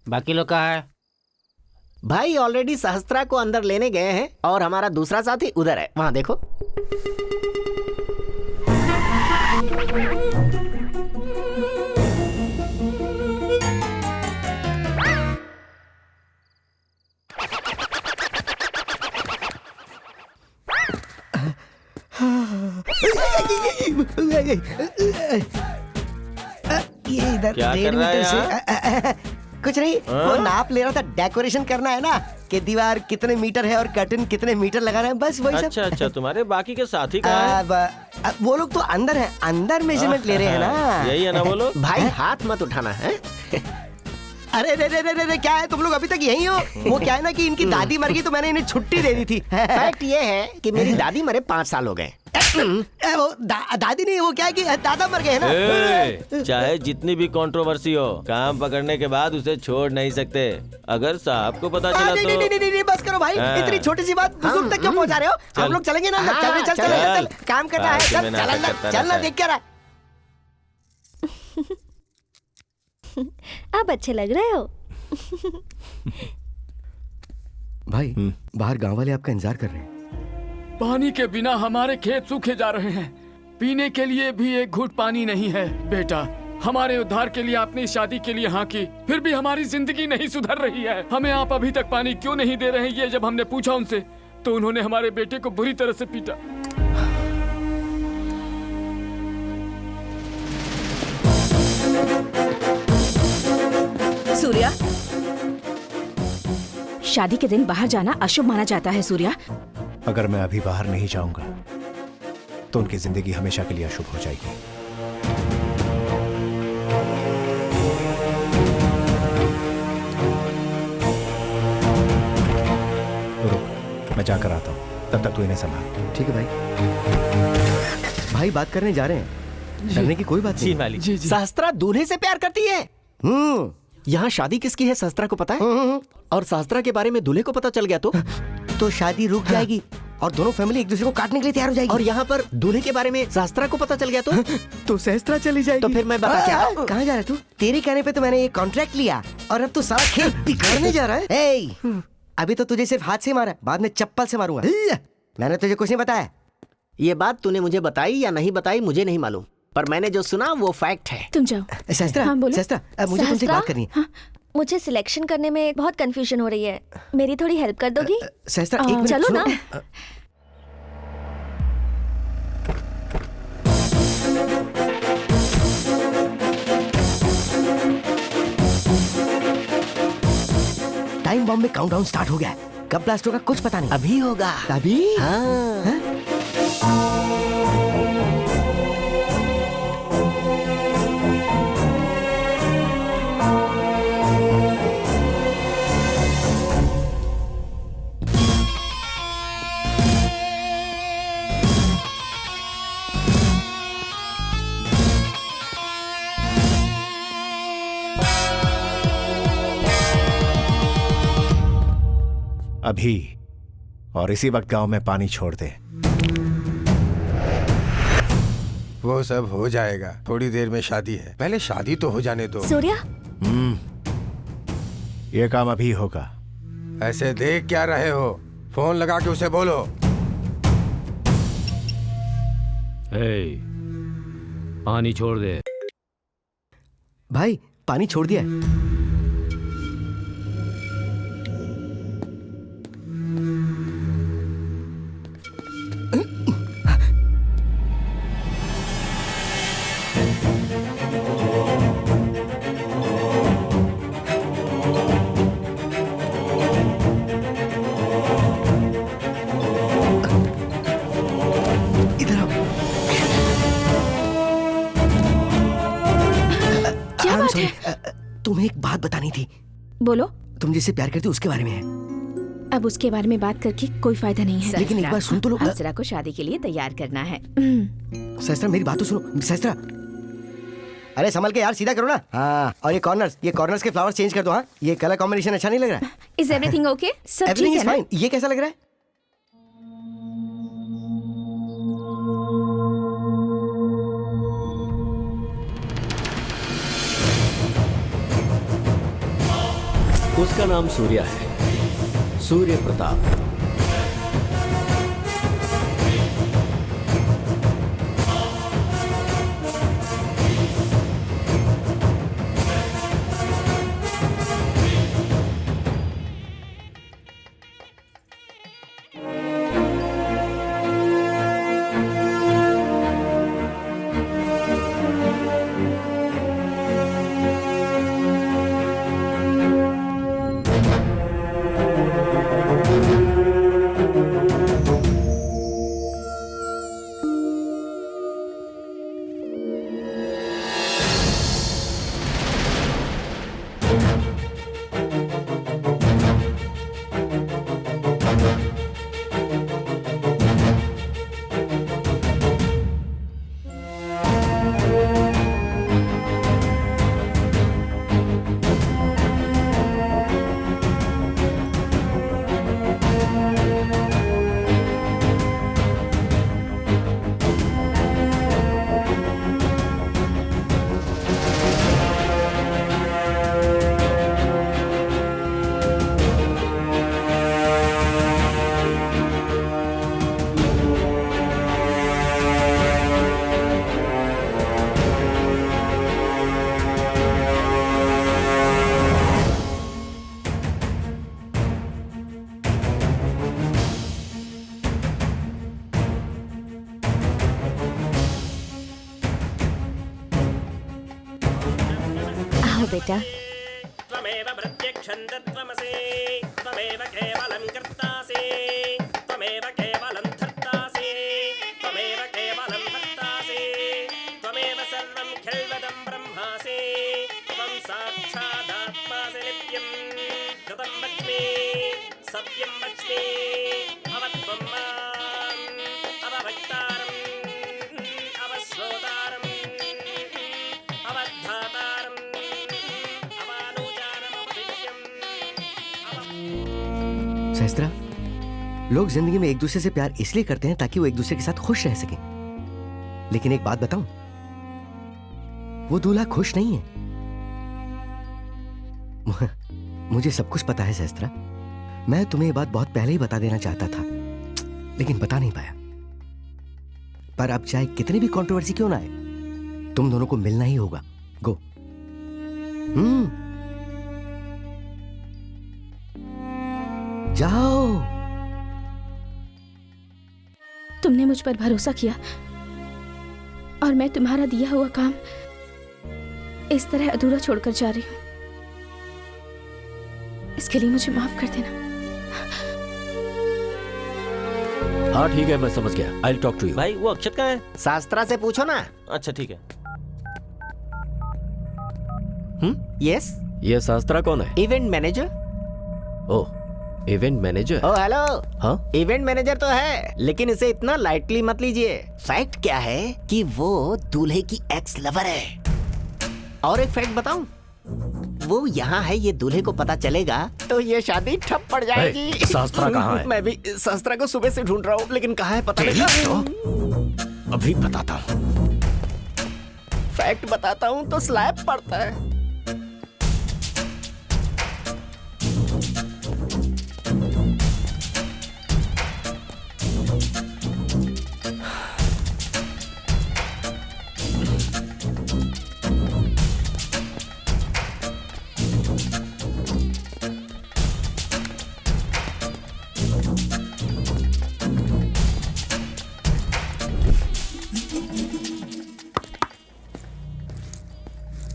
L: बाकी लोग कहाँ है?
E: भाई ऑलरेडी सहस्त्रा को अंदर लेने गए हैं और हमारा दूसरा साथी उधर है, वहां देखो।
A: ये इधर
G: क्या कर रहा है यहाँ?
E: कुछ नहीं, वो नाप ले रहा था, डेकोरेशन करना है ना कि दीवार कितने मीटर है और कर्टन कितने मीटर लगाना है, बस वही सब।
G: अच्छा अच्छा, तुम्हारे बाकी के साथी कहाँ हैं?
E: अब वो लोग तो अंदर है, अंदर मेजरमेंट ले रहे हैं ना।
G: यही है ना वो लोग?
E: भाई हाथ मत उठाना है। अरे रे रे रे रे, क्या है तुम लोग अभी तक यहीं हो? वो क्या है ना कि इनकी दादी मर गई तो मैंने इन्हें छुट्टी दे दी थी। फैक्ट ये है कि मेरी दादी मरे 5 साल हो गए। वो दादी नहीं, वो क्या है कि दादा मर गए हैं ना।
G: चाहे जितनी भी कंट्रोवर्सी हो, काम पकड़ने के बाद उसे छोड़ नहीं सकते। अगर साहब को पता चला
E: नहीं,
G: तो
E: नहीं, नहीं, नहीं, बस करो भाई, इतनी छोटी सी बात बुजुर्ग तक क्यों पहुंचा रहे हो? हम लोग चलेंगे ना, चल चल चल, काम करना है, चल ना, देख क्या रहा है।
C: आप अच्छे लग रहे हो।
A: भाई बाहर गांव वाले आपका इंतजार कर रहे हैं।
M: पानी के बिना हमारे खेत सूखे जा रहे हैं, पीने के लिए भी एक घूंट पानी नहीं है। बेटा, हमारे उद्धार के लिए आपने शादी के लिए हाँ की, फिर भी हमारी जिंदगी नहीं सुधर रही है। हमें आप अभी तक पानी क्यों नहीं दे रहे हैं? ये जब हमने पूछा उनसे तो उन्होंने हमारे बेटे को बुरी तरह से पीटा।
B: सूर्या, शादी के दिन बाहर जाना अशुभ माना जाता है। सूर्या,
D: अगर मैं अभी बाहर नहीं जाऊंगा तो उनकी जिंदगी हमेशा के लिए अशुभ हो जाएगी। रुक, मैं जाकर आता हूं, तब तक तू इन्हें संभाल।
A: ठीक है भाई। भाई बात करने जा रहे हैं, डरने की कोई बात नहीं।
E: सहस्त्रा दूल्हे से प्यार करती है। यहाँ शादी किसकी है सहस्त्रा को पता है? और सहस्त्रा के बारे में दूल्हे को पता चल गया तो शादी रुक जाएगी और दोनों फैमिली एक दूसरे को काटने के लिए तैयार हो जाएगी। और यहाँ पर दूल्हे के बारे में सहस्त्रा को पता चल गया तो सहस्त्रा चली जाएगी। तो फिर मैं बता क्या, कहाँ जा रहा है तू? तेरे कहने पे तो मैंने ये कॉन्ट्रैक्ट लिया और अब तू सारा खेत बिगाड़ने जा रहा है। अभी तो तुझे सिर्फ हाथ से मारा, बाद में चप्पल से मारूंगा। मैंने तुझे कुछ नहीं बताया। ये बात तूने मुझे बताई या नहीं बताई मुझे नहीं मालूम, पर मैंने जो सुना वो फैक्ट है।
B: तुम जाओ।
A: सहस्त्रा,
B: हाँ, बोलो।
A: सहस्त्रा, मुझे तुमसे बात करनी है।
C: मुझे सिलेक्शन करने में बहुत कंफ्यूजन हो रही है, मेरी थोड़ी हेल्प कर दोगी?
A: सहस्त्रा, एक मिनट
C: चलो
A: सुनो।
C: ना।
A: टाइम बॉम्ब में काउंटडाउन स्टार्ट हो गया है। कब ब्लास्ट होगा कुछ पता नहीं।
E: अभी होगा।
A: अभी?
E: हाँ।
D: अभी और इसी वक्त गांव में पानी छोड़ दे।
J: वो सब हो जाएगा, थोड़ी देर में शादी है, पहले शादी तो हो जाने दो।
C: सूर्या,
D: ये काम अभी होगा।
J: ऐसे देख क्या रहे हो? फोन लगा के उसे बोलो।
H: पानी छोड़ दे।
A: भाई पानी छोड़ दिया है। तुम्हें एक बात बतानी थी।
B: बोलो।
A: तुम जिससे प्यार करती हो उसके बारे में है।
B: अब उसके बारे में बात करके कोई फायदा नहीं है।
A: लेकिन एक बार सुन तो लो।
B: सहस्त्रा को शादी के लिए तैयार करना है।
A: सहस्त्रा मेरी बात तो सुनो। सहस्त्रा, अरे संभल के यार, सीधा करो ना। हाँ, और ये कॉर्नर्स के फ्लावर्स चेंज कर दो। हाँ, ये कलर कॉम्बिनेशन अच्छा नहीं लग रहा है।
B: Is everything okay? सब ठीक
A: एवरीथिंग
B: है
A: इज
B: ना?
A: फाइन। ये कैसा लग रहा है?
F: उसका नाम सूर्या है, सूर्य प्रताप।
C: आओ बेटा।
K: त्वमेव प्रत्यक्षं तत्त्वमसि त्वमेव केवलं कर्तासि त्वमेव केवलं धर्तासि त्वमेव केवलं भर्तासि त्वमेव सर्वं खिल्वदं ब्रह्मासि त्वं साक्षादात्मासि नित्यं कृतं वच्मि सत्यं वच्मि अवत्वं माम् अवभक्तारम् अवश्रोतारम् अवधातारम्
A: सहस्त्रा, लोग जिंदगी में एक दूसरे से प्यार इसलिए करते हैं ताकि वो एक दूसरे के साथ खुश रह सकें। लेकिन एक बात बताऊं, वो दूल्हा खुश नहीं है। मुझे सब कुछ पता है सहस्त्रा। मैं तुम्हें ये बात बहुत पहले ही बता देना चाहता था, लेकिन बता नहीं पाया। पर अब चाहे कितनी भी कंट्रोवर्सी क्यों ना आए, तुम दोनों को मिलना ही होगा। गो। जाओ।
B: तुमने मुझ पर भरोसा किया और मैं तुम्हारा दिया हुआ काम इस तरह अधूरा छोड़कर जा रही हूं। इसके लिए मुझे माफ कर देना।
F: हाँ ठीक है, मैं समझ गया। I will talk to you.
E: भाई वो अक्षत कहाँ है? शास्त्रा से पूछो ना।
G: अच्छा ठीक है।
E: यस।
F: ये शास्त्रा कौन है?
E: Event manager.
F: Oh, event manager.
E: Oh hello.
F: हाँ,
E: इवेंट मैनेजर तो है, लेकिन इसे इतना लाइटली मत लीजिए। फैक्ट क्या है कि वो दूल्हे की एक्स लवर है। और एक फैक्ट बताऊं, वो यहाँ है, ये दूल्हे को पता चलेगा तो ये शादी ठप पड़ जाएगी।
F: शास्त्रा कहाँ है?
E: मैं भी शास्त्रा को सुबह से ढूंढ रहा हूँ, लेकिन कहाँ है पता नहीं।
F: अभी बताता हूँ।
E: फैक्ट बताता हूँ तो स्लैब पड़ता है।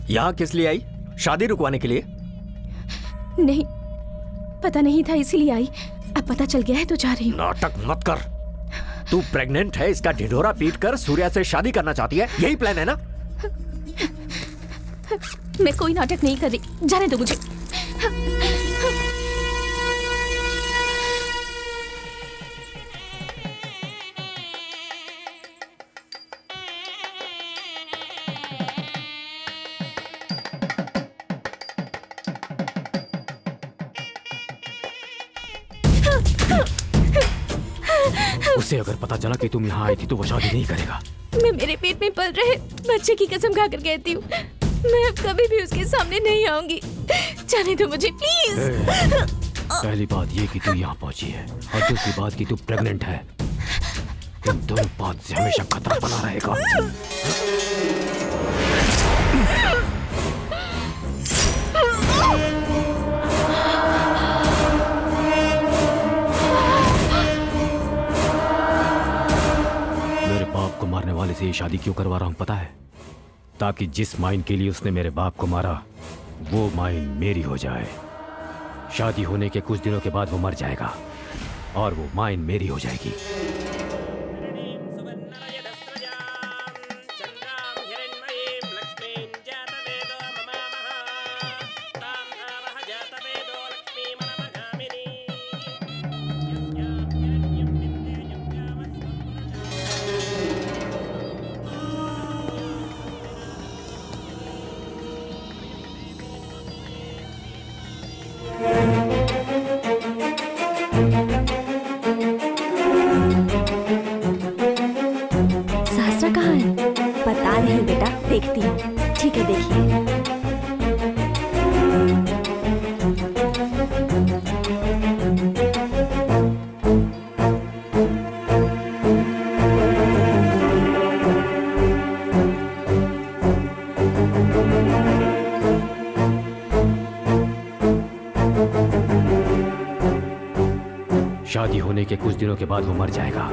F: यहाँ किस लिए आई? शादी रुकवाने के लिए?
B: नहीं, पता नहीं था इसीलिए आई। अब पता चल गया है तो जा रही हूँ।
F: नाटक मत कर। तू प्रेग्नेंट है, इसका ढिढोरा पीट कर सूर्या से शादी करना चाहती है, यही प्लान है ना?
B: मैं कोई नाटक नहीं कर रही, जाने दो मुझे।
H: उसे अगर पता चला कि तुम यहाँ आई थी तो वो शादी नहीं करेगा।
B: मैं मेरे पेट में पल रहे बच्चे की कसम खाकर कहती हूँ, मैं अब कभी भी उसके सामने नहीं आऊंगी। जाने दो मुझे प्लीज।
H: पहली बात ये कि तू यहाँ पहुंची है, और दूसरी बात कि तू प्रेग्नेंट है। इन दोनों बात से हमेशा खतरा बना रहेगा। को मारने वाले से ये शादी क्यों करवा रहा हूं पता है? ताकि जिस माइन के लिए उसने मेरे बाप को मारा वो माइन मेरी हो जाए। शादी होने के कुछ दिनों के बाद वो मर जाएगा और वो माइन मेरी हो जाएगी।
C: देखती हूँ। ठीक है, देखिए।
H: शादी होने के कुछ दिनों के बाद वो मर जाएगा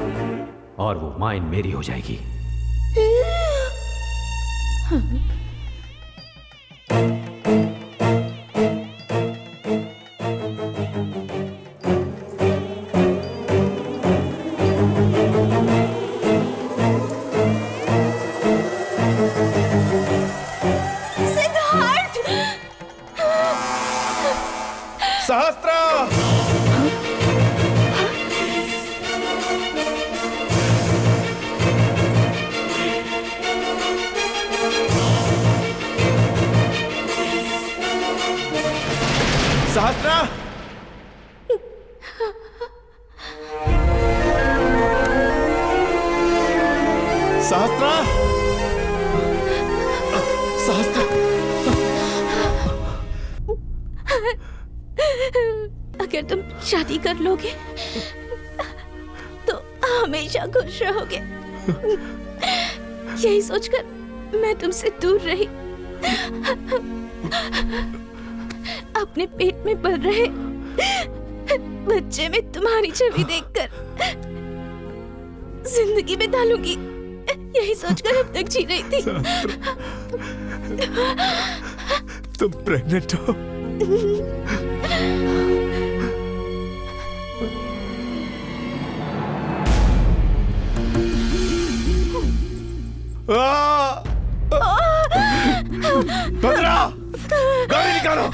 H: और वो माइन मेरी हो जाएगी।
D: सहस्त्रा! सहस्त्रा! सहस्त्रा!
B: अगर तुम शादी कर लोगे तो हमेशा खुश रहोगे। यही सोचकर मैं तुमसे दूर रही। अपने पेट में पल रहे बच्चे में तुम्हारी छवि देखकर जिंदगी बिता लूंगी, यही सोचकर अब तक जी रही थी।
D: तुम प्रेग्नेंट हो?
I: बंदरा, गाड़ी निकालो।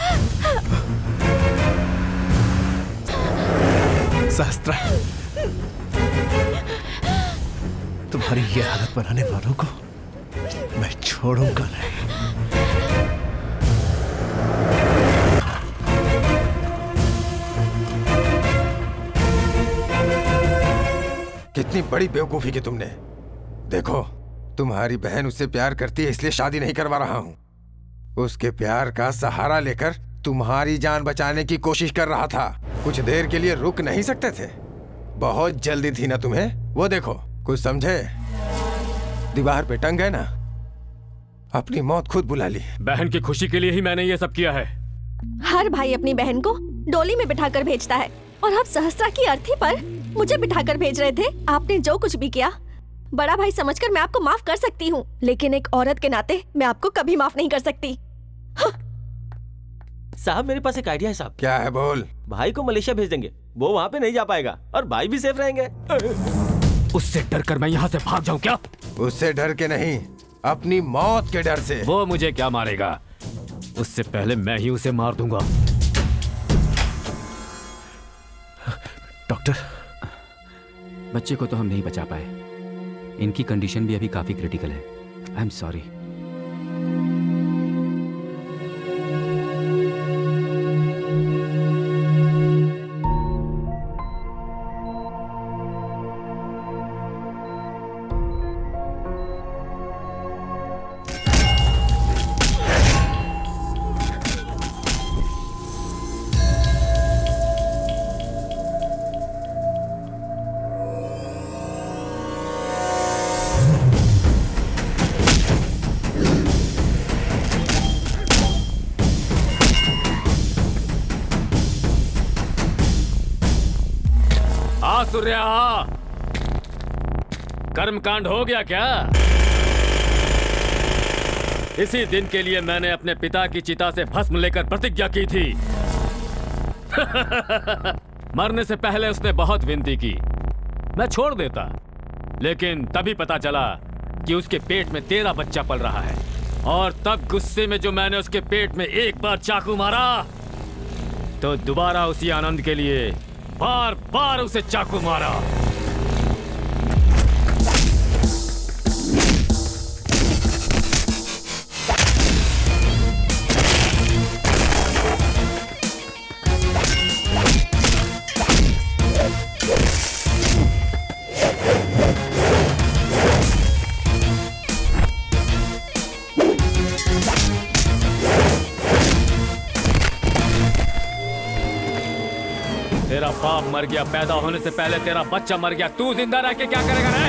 D: सहस्त्रा, तुम्हारी ये हालत बनाने वालों को मैं छोड़ूंगा नहीं।
J: कितनी बड़ी बेवकूफी की तुमने। देखो, तुम्हारी बहन उससे प्यार करती है, इसलिए शादी नहीं करवा रहा हूं। उसके प्यार का सहारा लेकर तुम्हारी जान बचाने की कोशिश कर रहा था। कुछ देर के लिए रुक नहीं सकते थे? बहुत जल्दी थी ना तुम्हें? वो देखो, कुछ समझे? दीवार पे टंग गए ना, अपनी मौत खुद बुला ली।
H: बहन की खुशी के लिए ही मैंने ये सब किया है।
C: हर भाई अपनी बहन को डोली में बिठाकर भेजता है, और अब सहस्त्रा की अर्थी पर मुझे बिठाकर भेज रहे थे। आपने जो कुछ भी किया बड़ा भाई समझकर मैं आपको माफ कर सकती हूँ, लेकिन एक औरत के नाते मैं आपको कभी माफ नहीं कर सकती।
G: साहब, मेरे पास एक आइडिया है साहब।
J: क्या है? बोल।
G: भाई को मलेशिया भेज देंगे, वो वहाँ पे नहीं जा पाएगा और भाई भी सेफ रहेंगे।
H: उससे डर कर मैं यहाँ से भाग जाऊँ क्या?
J: उससे डर के नहीं, अपनी मौत के डर से।
H: वो मुझे क्या मारेगा? उससे पहले मैं ही उसे मार दूंगा।
D: डॉक्टर,
H: बच्चे को तो हम नहीं बचा पाए। इनकी कंडीशन भी अभी काफी क्रिटिकल है। आई एम सॉरी। सूर्या, कर्मकांड हो गया क्या? इसी दिन के लिए मैंने अपने पिता की चिता से भस्म लेकर प्रतिज्ञा की थी। मरने से पहले उसने बहुत विनती की, मैं छोड़ देता, लेकिन तभी पता चला कि उसके पेट में तेरा बच्चा पल रहा है, और तब गुस्से में जो मैंने उसके पेट में एक बार चाकू मारा, तो दोबारा उसी आनंद के लिए बार बार उसे चाकू मारा। तेरा बाप मर गया, पैदा होने से पहले तेरा बच्चा मर गया, तू जिंदा रह के क्या करेगा रे?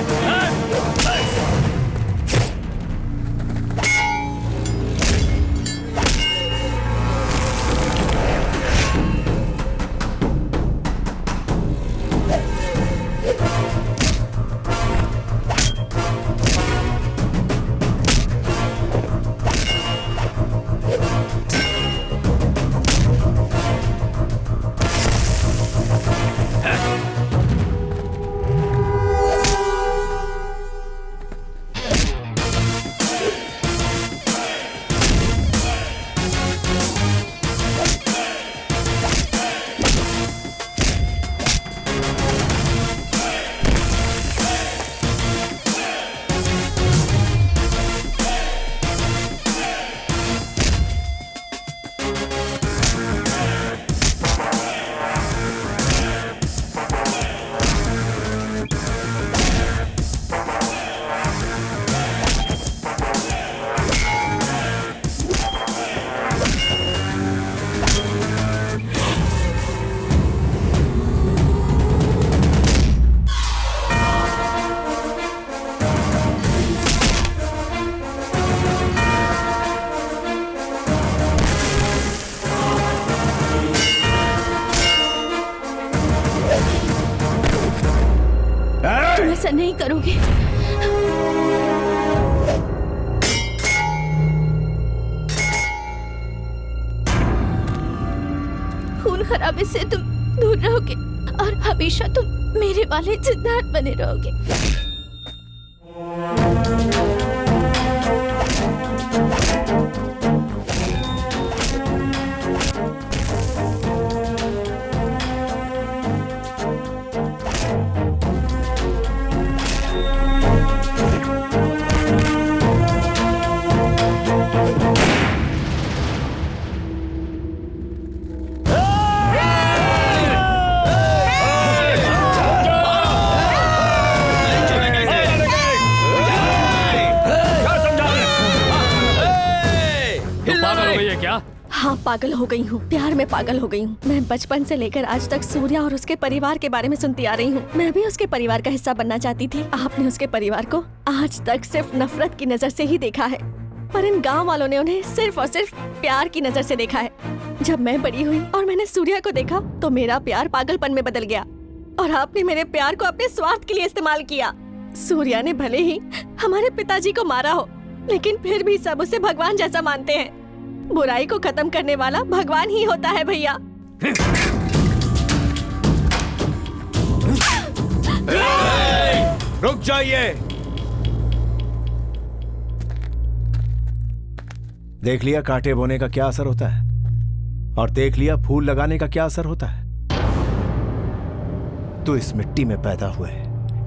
B: ऐसा नहीं करोगे। खून खराबे से तुम दूर रहोगे और हमेशा तुम मेरे वाले सिद्धार्थ बने रहोगे।
C: हाँ, पागल हो गई हूँ, प्यार में पागल हो गई हूँ। मैं बचपन से लेकर आज तक सूर्या और उसके परिवार के बारे में सुनती आ रही हूँ। मैं भी उसके परिवार का हिस्सा बनना चाहती थी। आपने उसके परिवार को आज तक सिर्फ नफरत की नजर से ही देखा है, पर इन गाँव वालों ने उन्हें सिर्फ और सिर्फ प्यार की नजर से देखा है। जब मैं बड़ी हुई और मैंने सूर्या को देखा तो मेरा प्यार पागलपन में बदल गया और आपने मेरे प्यार को अपने स्वार्थ के लिए इस्तेमाल किया। सूर्या ने भले ही हमारे पिताजी को मारा हो, लेकिन फिर भी सब उसे भगवान जैसा मानते हैं। बुराई को खत्म करने वाला भगवान ही होता है भैया।
D: रुक जाइए। देख लिया कांटे बोने का क्या असर होता है, और देख लिया फूल लगाने का क्या असर होता है। तू इस मिट्टी में पैदा हुए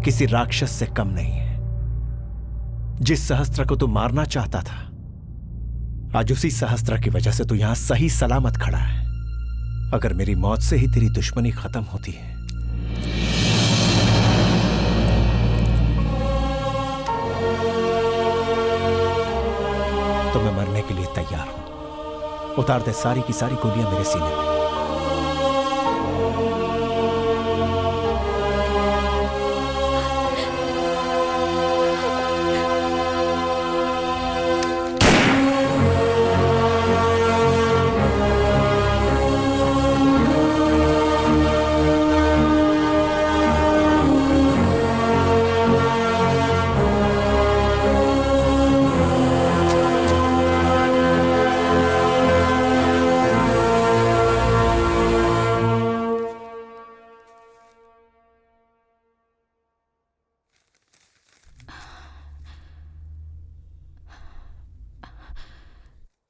D: किसी राक्षस से कम नहीं है। जिस सहस्त्र को तू मारना चाहता था, आज उसी सहस्त्र की वजह से तू यहां सही सलामत खड़ा है। अगर मेरी मौत से ही तेरी दुश्मनी खत्म होती है तो मैं मरने के लिए तैयार हूं। उतार दे सारी की सारी गोलियां मेरे सीने में।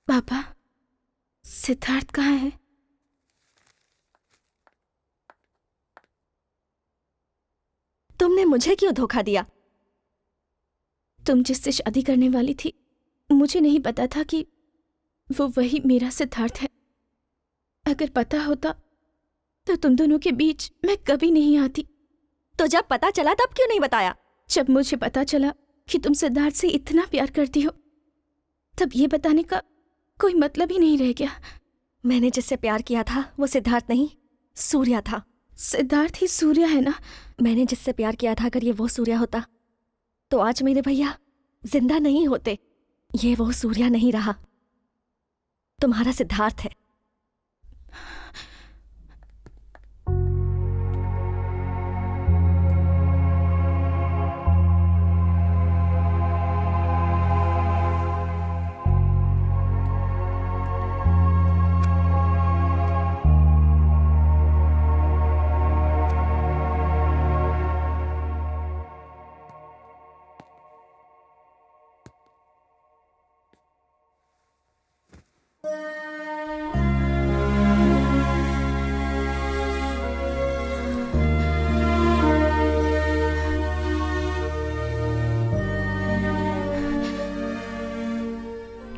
B: पापा, सिद्धार्थ कहाँ है?
C: तुमने मुझे क्यों धोखा दिया?
B: तुम जिससे शादी करने वाली थी, मुझे नहीं पता था कि वो वही मेरा सिद्धार्थ है। अगर पता होता तो तुम दोनों के बीच मैं कभी नहीं आती।
C: तो जब पता चला तब क्यों नहीं बताया?
B: जब मुझे पता चला कि तुम सिद्धार्थ से इतना प्यार करती हो, तब ये बताने का कोई मतलब ही नहीं रह गया।
C: मैंने जिससे प्यार किया था वो सिद्धार्थ नहीं, सूर्या था।
B: सिद्धार्थ ही सूर्या है ना?
C: मैंने जिससे प्यार किया था, अगर ये वो सूर्या होता तो आज मेरे भैया जिंदा नहीं होते। ये वो सूर्या नहीं रहा, तुम्हारा सिद्धार्थ है।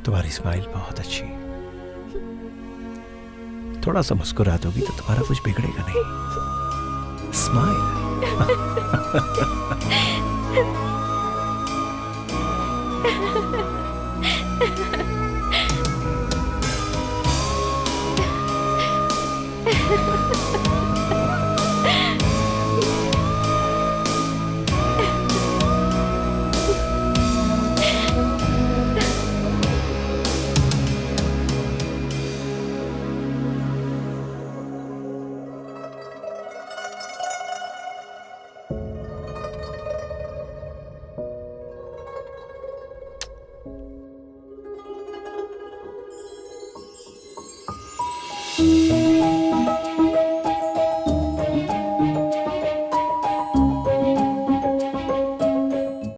D: तुम्हारी स्माइल बहुत अच्छी। थोड़ा सा मुस्कुरा दोगी तो तुम्हारा कुछ बिगड़ेगा नहीं। स्माइल।
C: है।